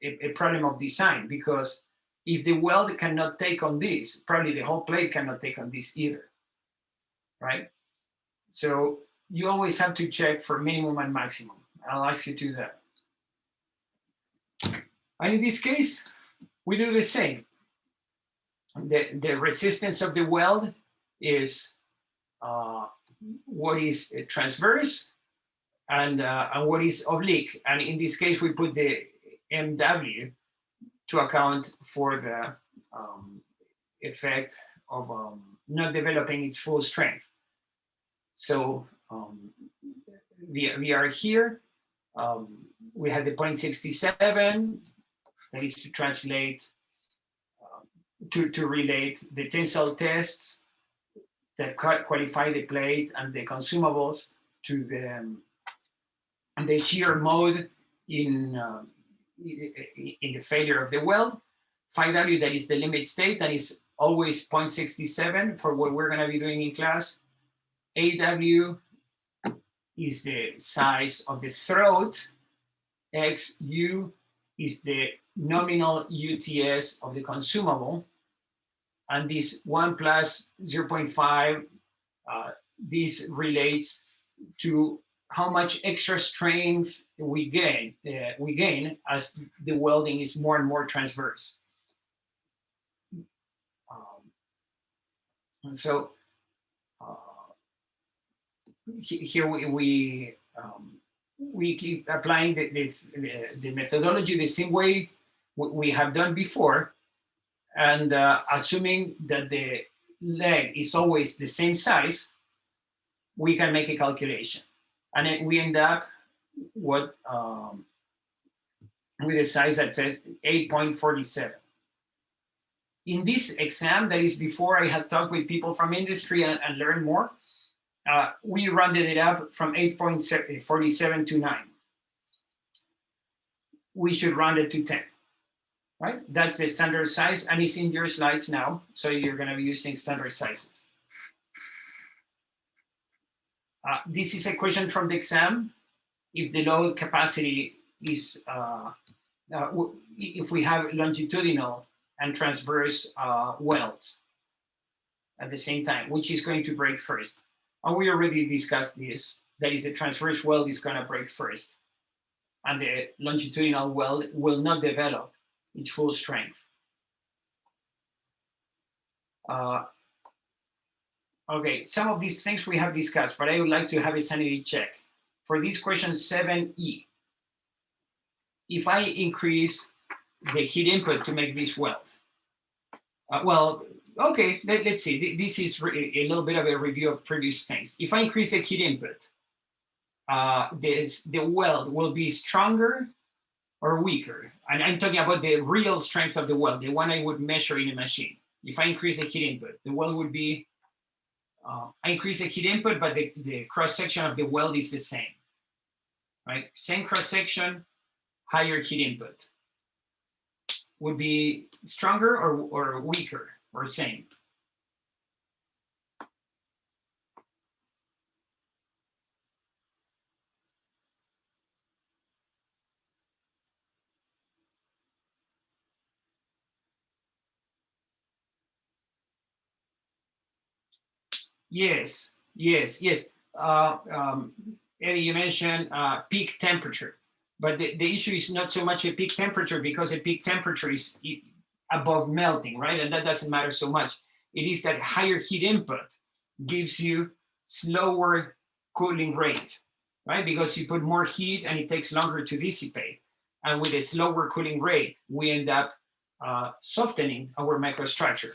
a problem of design, because if the weld cannot take on this, probably the whole plate cannot take on this either, right? So you always have to check for minimum and maximum. I'll ask you to do that. And in this case, we do the same. The resistance of the weld is what is transverse and what is oblique. And in this case, we put the MW to account for the effect of not developing its full strength. So we are here. We had the 0.67, that is to translate, to relate the tensile tests that qualify the plate and the consumables to the shear mode in the failure of the weld. Phi W, that is the limit state, that is always 0.67 for what we're going to be doing in class. AW is the size of the throat. XU is the nominal UTS of the consumable. And this 1 plus 0.5, this relates to how much extra strength we gain as the welding is more and more transverse. And so here we keep applying the methodology the same way we have done before, and assuming that the leg is always the same size, we can make a calculation, and then we end up with a size that says 8.47. In this exam, that is before I had talked with people from industry and learned more, we rounded it up from 8.47 to 9. We should round it to 10, right? That's the standard size, and it's in your slides now, so you're going to be using standard sizes. This is a question from the exam. If the load capacity is, if we have longitudinal and transverse welds at the same time, which is going to break first? And we already discussed this. That is, the transverse weld is going to break first, and the longitudinal weld will not develop its full strength. Okay, some of these things we have discussed, but I would like to have a sanity check. For this question 7E, if I increase the heat input to make this weld, well, okay, let's see. This is a little bit of a review of previous things. If I increase the heat input, the weld will be stronger or weaker. And I'm talking about the real strength of the weld, the one I would measure in a machine. If I increase the heat input, the weld would be, I increase the heat input, but the cross-section of the weld is the same, right? Same cross-section, higher heat input. Would be stronger or weaker or same? Yes. Eddie, you mentioned peak temperature, but the issue is not so much a peak temperature, because a peak temperature is above melting, right? And that doesn't matter so much. It is that higher heat input gives you slower cooling rate, right? Because you put more heat and it takes longer to dissipate. And with a slower cooling rate, we end up softening our microstructure.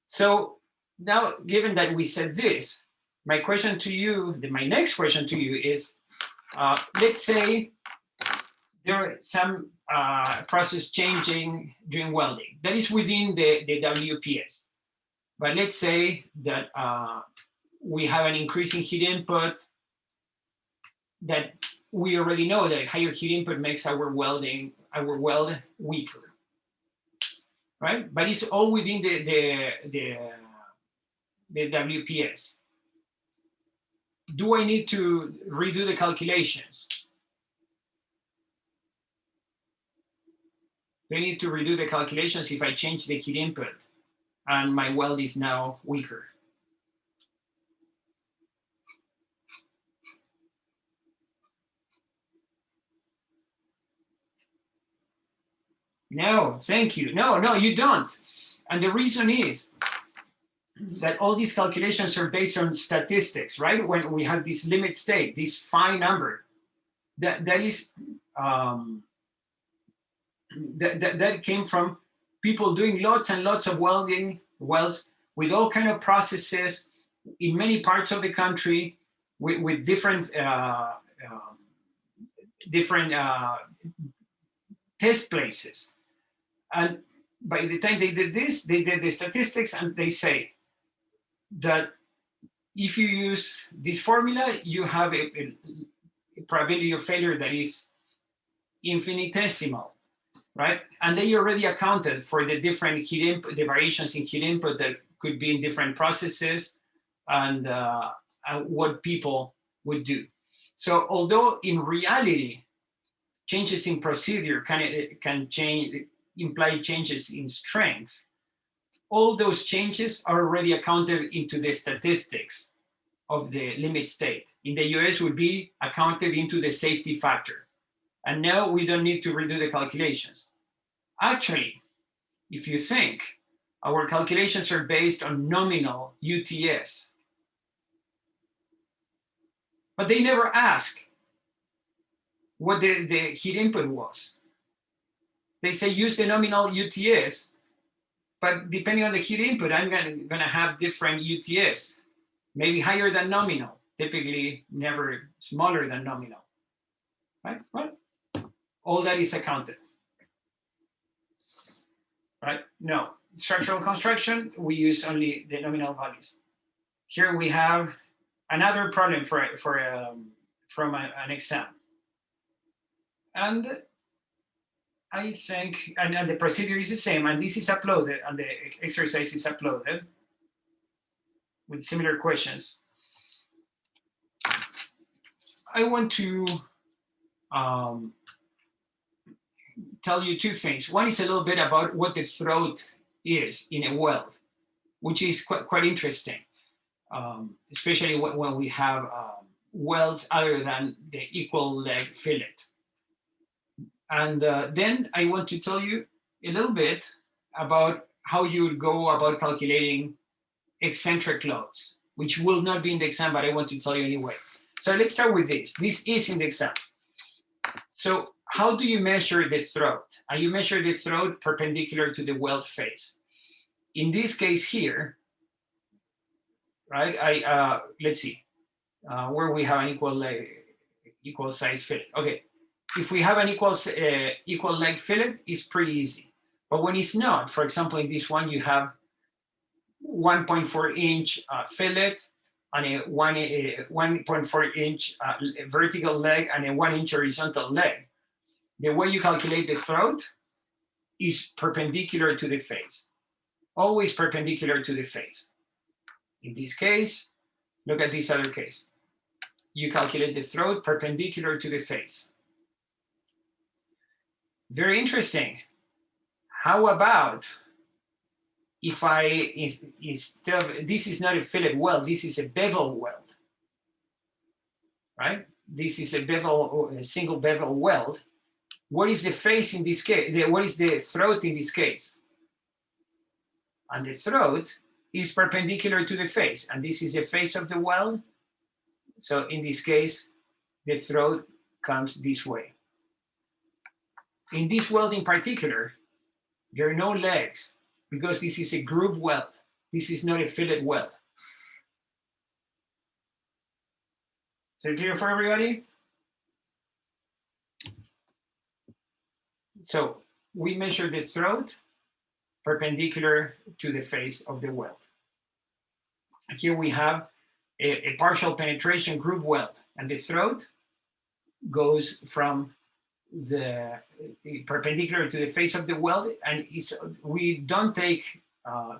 So now, given that we said this, my question to you, my next question to you is, let's say there are some process changing during welding that is within the WPS. But let's say that we have an increasing heat input, that we already know that higher heat input makes our weld weaker, right? But it's all within the WPS. do I need to redo the calculations? Do I need to redo the calculations if I change the heat input and my weld is now weaker? No, thank you. No, you don't. And the reason is that all these calculations are based on statistics, right? When we have this limit state, this phi number, that is that came from people doing lots and lots of welds with all kind of processes in many parts of the country with different test places. And by the time they did this, they did the statistics and they say that if you use this formula, you have a probability of failure that is infinitesimal, right? And they already accounted for the different heat input, the variations in heat input that could be in different processes and what people would do. So although in reality, changes in procedure can change, imply changes in strength, all those changes are already accounted into the statistics of the limit state. In the US would be accounted into the safety factor. And now we don't need to redo the calculations. Actually, if you think, our calculations are based on nominal UTS. But they never ask what the heat input was. They say use the nominal UTS, but depending on the heat input, I'm going to have different UTS, maybe higher than nominal, typically never smaller than nominal, right? Well, all that is accounted, right? No, structural construction, we use only the nominal values. Here we have another problem from an exam. And I think, and the procedure is the same, and this is uploaded, and the exercise is uploaded with similar questions. I want to tell you two things. One is a little bit about what the throat is in a weld, which is quite interesting, especially when we have welds other than the equal leg fillet. And then I want to tell you a little bit about how you would go about calculating eccentric loads, which will not be in the exam, but I want to tell you anyway. So let's start with this. This is in the exam. So how do you measure the throat? You measure the throat perpendicular to the weld face. In this case here, right, let's see, where we have an equal size fillet. Okay, if we have an equal leg fillet, it's pretty easy. But when it's not, for example, in this one, you have 1.4 inch fillet and a 1.4 inch vertical leg and a 1 inch horizontal leg. The way you calculate the throat is perpendicular to the face, always perpendicular to the face. In this case, look at this other case. You calculate the throat perpendicular to the face. Very interesting. How about if instead of, this is not a fillet weld, this is a bevel weld, right? This is a single bevel weld. What is the face in this case? What is the throat in this case? And the throat is perpendicular to the face, and this is the face of the weld. So in this case, the throat comes this way. In this weld in particular, there are no legs because this is a groove weld. This is not a fillet weld. Is it clear for everybody? So we measure the throat perpendicular to the face of the weld. Here we have a partial penetration groove weld, and the throat goes from the perpendicular to the face of the weld, and we don't take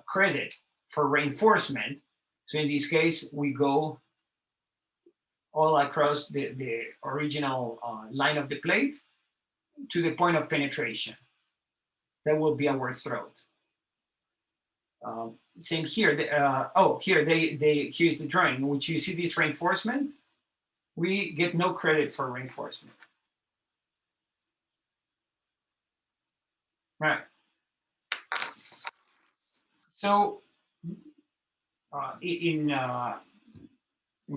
credit for reinforcement. So in this case, we go all across the original line of the plate to the point of penetration. That will be our throat. Same here. Here here's the drawing in which you see this reinforcement. We get no credit for reinforcement. Right. So in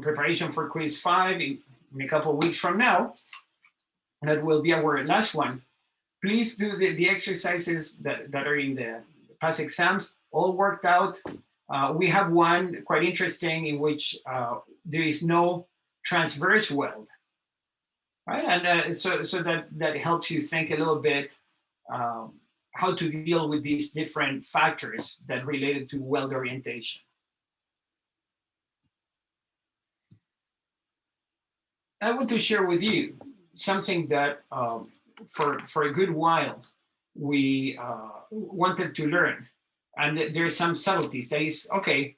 preparation for quiz 5 in a couple of weeks from now, that will be our last one. Please do the exercises that are in the past exams, all worked out. We have one quite interesting in which there is no transverse weld, right? And so that helps you think a little bit how to deal with these different factors that related to weld orientation. I want to share with you something that for a good while we wanted to learn, and there are some subtleties. That is, okay,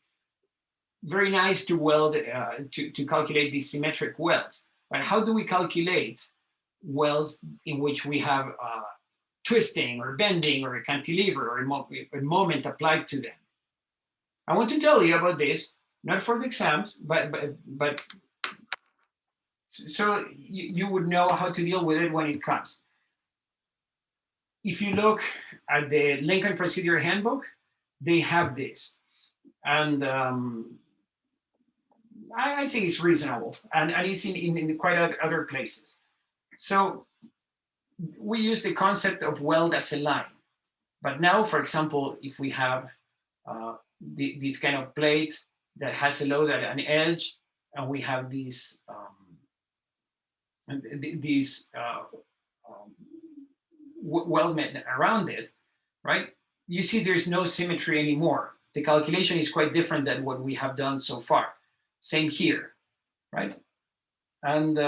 very nice to weld, to calculate these symmetric welds, but how do we calculate welds in which we have twisting or bending or a cantilever or a moment applied to them? I want to tell you about this, not for the exams, but so you would know how to deal with it when it comes. If you look at the Lincoln Procedure Handbook, they have this. And I think it's reasonable. And it's in quite other places. So we use the concept of weld as a line. But now, for example, if we have this kind of plate that has a load at an edge, and we have these weldment around it, right? You see there's no symmetry anymore. The calculation is quite different than what we have done so far. Same here, right? And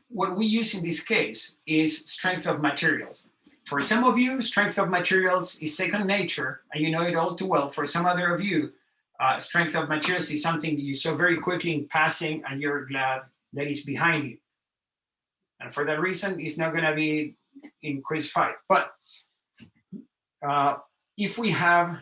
what we use in this case is strength of materials. For some of you, strength of materials is second nature, and you know it all too well. For some other of you, strength of materials is something that you saw very quickly in passing, and you're glad that it's behind you. And for that reason, it's not going to be in quiz 5. But if we have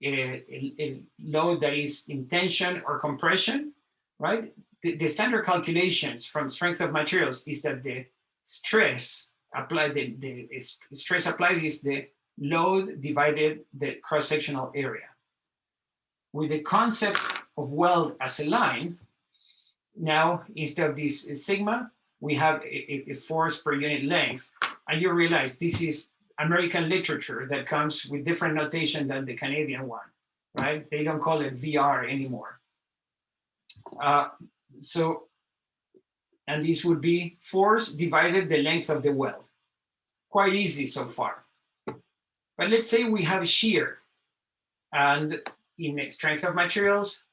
a load that is in tension or compression, right? The standard calculations from strength of materials is that the stress applied, the stress applied is the load divided the cross-sectional area. With the concept of weld as a line, now instead of this sigma, we have a force per unit length. And you realize this is American literature that comes with different notation than the Canadian one, right? They don't call it VR anymore. And this would be force divided the length of the weld. Quite easy so far. But let's say we have shear, and in strength of materials,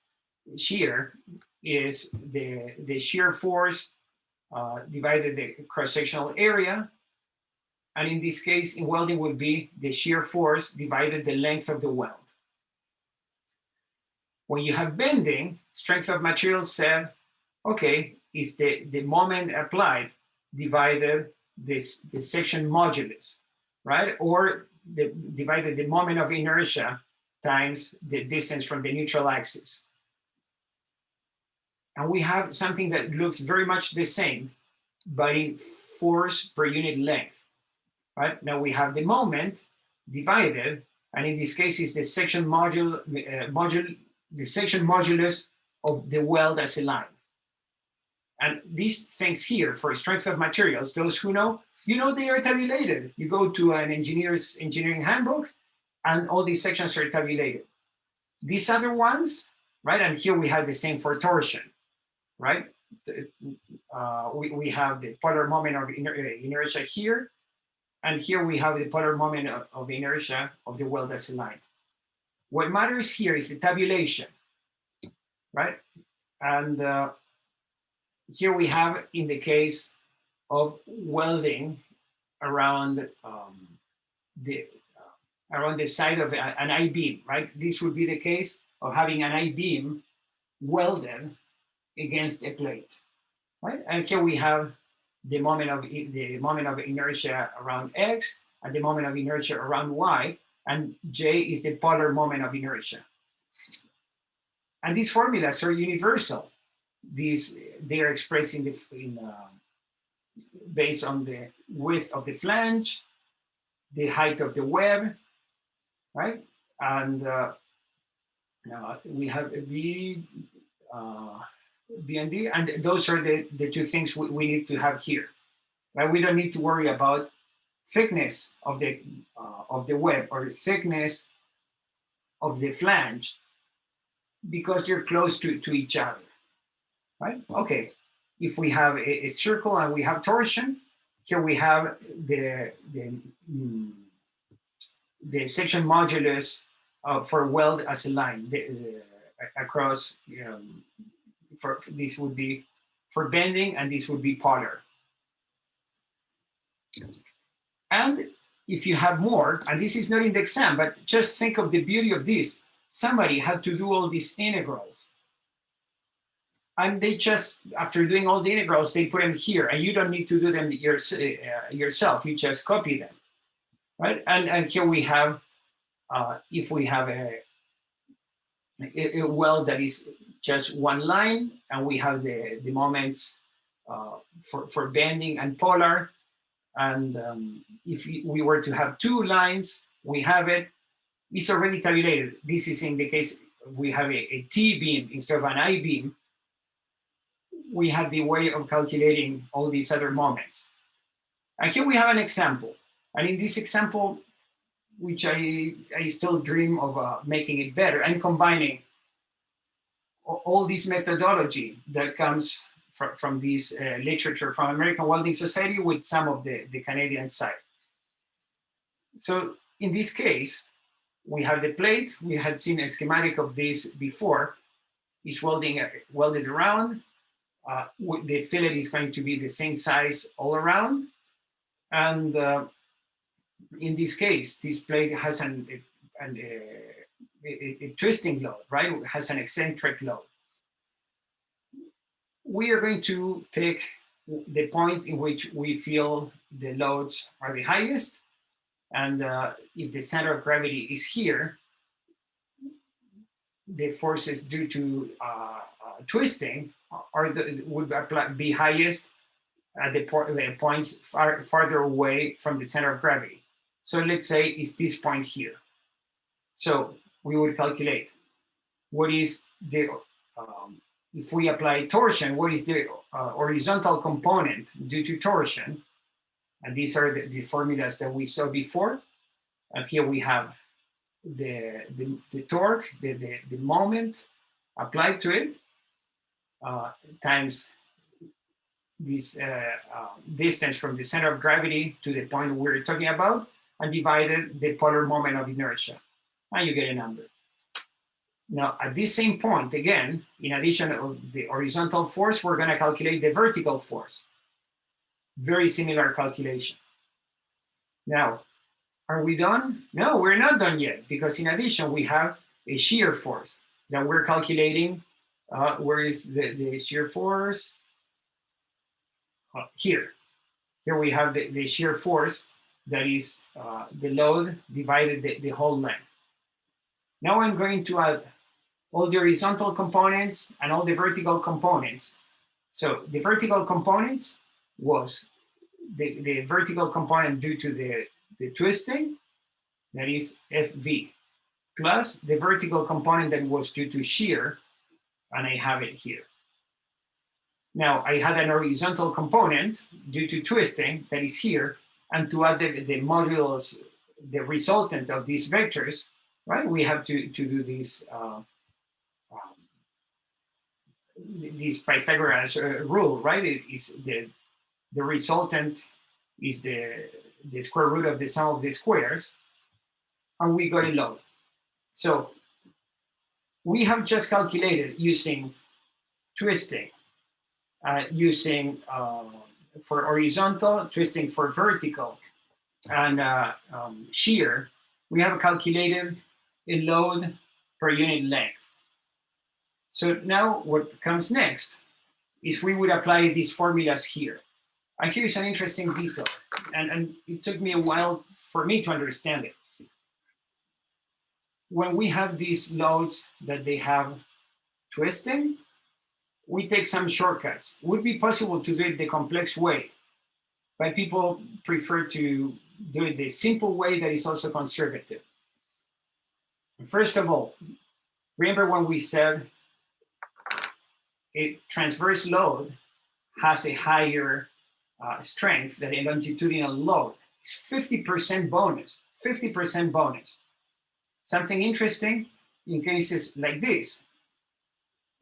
shear is the shear force divided the cross-sectional area. And in this case, in welding would be the shear force divided the length of the weld. When you have bending, strength of materials said, okay, is the moment applied divided the section modulus, right? Or divided the moment of inertia times the distance from the neutral axis. And we have something that looks very much the same, but in force per unit length, right? Now we have the moment divided, and in this case is the section the section modulus of the weld as a line. And these things here for strength of materials, those who know, you know they are tabulated. You go to an engineer's engineering handbook, and all these sections are tabulated. These other ones, right? And here we have the same for torsion, right? We have the polar moment of inertia here, and here we have the polar moment of inertia of the weld as a line. What matters here is the tabulation, right? And here we have, in the case of welding around the side of an I-beam, right? This would be the case of having an I-beam welded against a plate, right? And here we have the moment of inertia around x and the moment of inertia around y, and j is the polar moment of inertia. And these formulas are universal. They are expressed based on the width of the flange, the height of the web, right? And we have V, B and D, and those are the two things we need to have here, right? We don't need to worry about thickness of the web or thickness of the flange because they're close to each other, right? Okay, if we have a circle and we have torsion, here we have the section modulus for weld as a line across. For this would be for bending, and this would be polar. And if you have more, and this is not in the exam, but just think of the beauty of this. Somebody had to do all these integrals. And they just, after doing all the integrals, they put them here, and you don't need to do them yourself. You just copy them, right? And here we have, if we have a weld that is just one line, and we have the moments for bending and polar. And if we were to have two lines, we have it. It's already tabulated. This is in the case we have a T beam instead of an I beam. We have the way of calculating all these other moments. And here we have an example. And in this example, which I still dream of making it better and combining all this methodology that comes from this literature from American Welding Society with some of the Canadian side. So in this case, we have the plate. We had seen a schematic of this before. It's welded around. The fillet is going to be the same size all around. And in this case, this plate has a twisting load, right? It has an eccentric load. We are going to pick the point in which we feel the loads are the highest. And if the center of gravity is here, the forces due to twisting would be highest at the points farther away from the center of gravity. So let's say it's this point here. So we would calculate what is the, if we apply torsion, what is the horizontal component due to torsion? And these are the formulas that we saw before. And here we have the torque, the moment applied to it, times this distance from the center of gravity to the point we're talking about, and divided the polar moment of inertia. And you get a number. Now, at this same point, again, in addition to the horizontal force, we're going to calculate the vertical force. Very similar calculation. Now, are we done? No, we're not done yet, because in addition, we have a shear force that we're calculating. Where is the shear force? Here. Here we have the shear force that is the load divided the whole length. Now I'm going to add all the horizontal components and all the vertical components. So the vertical components was the vertical component due to the twisting, that is FV, plus the vertical component that was due to shear, and I have it here. Now I had an horizontal component due to twisting that is here, and to add the modulus, the resultant of these vectors, right? We have to do this Pythagoras rule, right? It is the resultant is the square root of the sum of the squares, and we got a load. So we have just calculated using twisting, using for horizontal, twisting for vertical, and shear. We have calculated a load per unit length. So now what comes next is we would apply these formulas here. And here's an interesting detail, and it took me a while for me to understand it. When we have these loads that they have twisting, we take some shortcuts. It would be possible to do it the complex way, but people prefer to do it the simple way that is also conservative. First of all, remember when we said a transverse load has a higher strength than a longitudinal load? It's 50% bonus, 50% bonus. Something interesting in cases like this,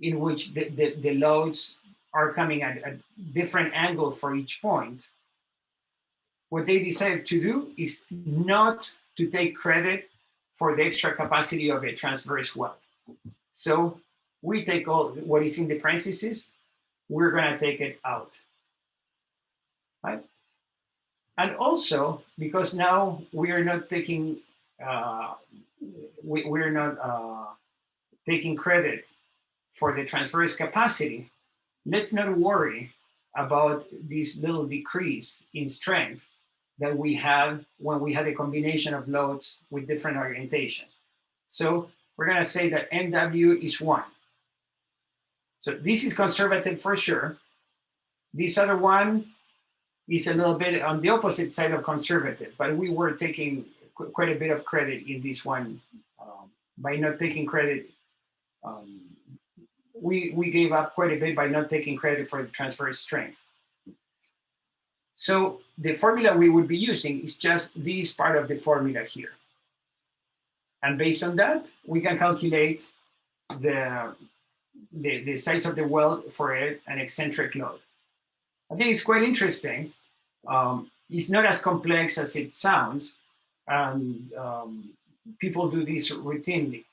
in which the loads are coming at a different angle for each point, what they decided to do is not to take credit for the extra capacity of a transverse weld. So we take all what is in the parentheses, we're going to take it out, right? And also, because now we are not taking we're not taking credit for the transverse capacity, let's not worry about this little decrease in strength that we had when we had a combination of loads with different orientations. So we're going to say that MW is 1. So this is conservative for sure. This other one is a little bit on the opposite side of conservative, but we were taking quite a bit of credit in this one. By not taking credit, we gave up quite a bit by not taking credit for the transverse strength. So the formula we would be using is just this part of the formula here. And based on that, we can calculate the size of the weld for an eccentric load. I think it's quite interesting. It's not as complex as it sounds, and people do this routinely.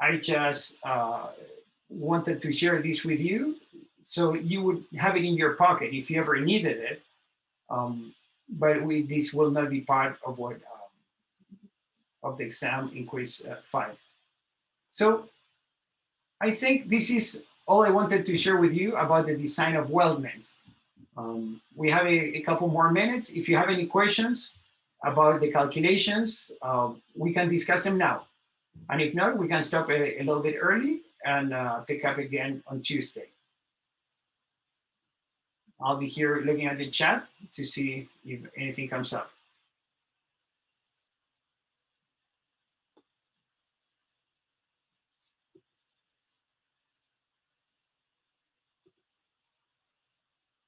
I just wanted to share this with you so you would have it in your pocket if you ever needed it. But this will not be part of what of the exam in quiz 5. So I think this is all I wanted to share with you about the design of weldments. We have a couple more minutes. If you have any questions about the calculations, we can discuss them now. And if not, we can stop a little bit early and pick up again on Tuesday. I'll be here looking at the chat to see if anything comes up.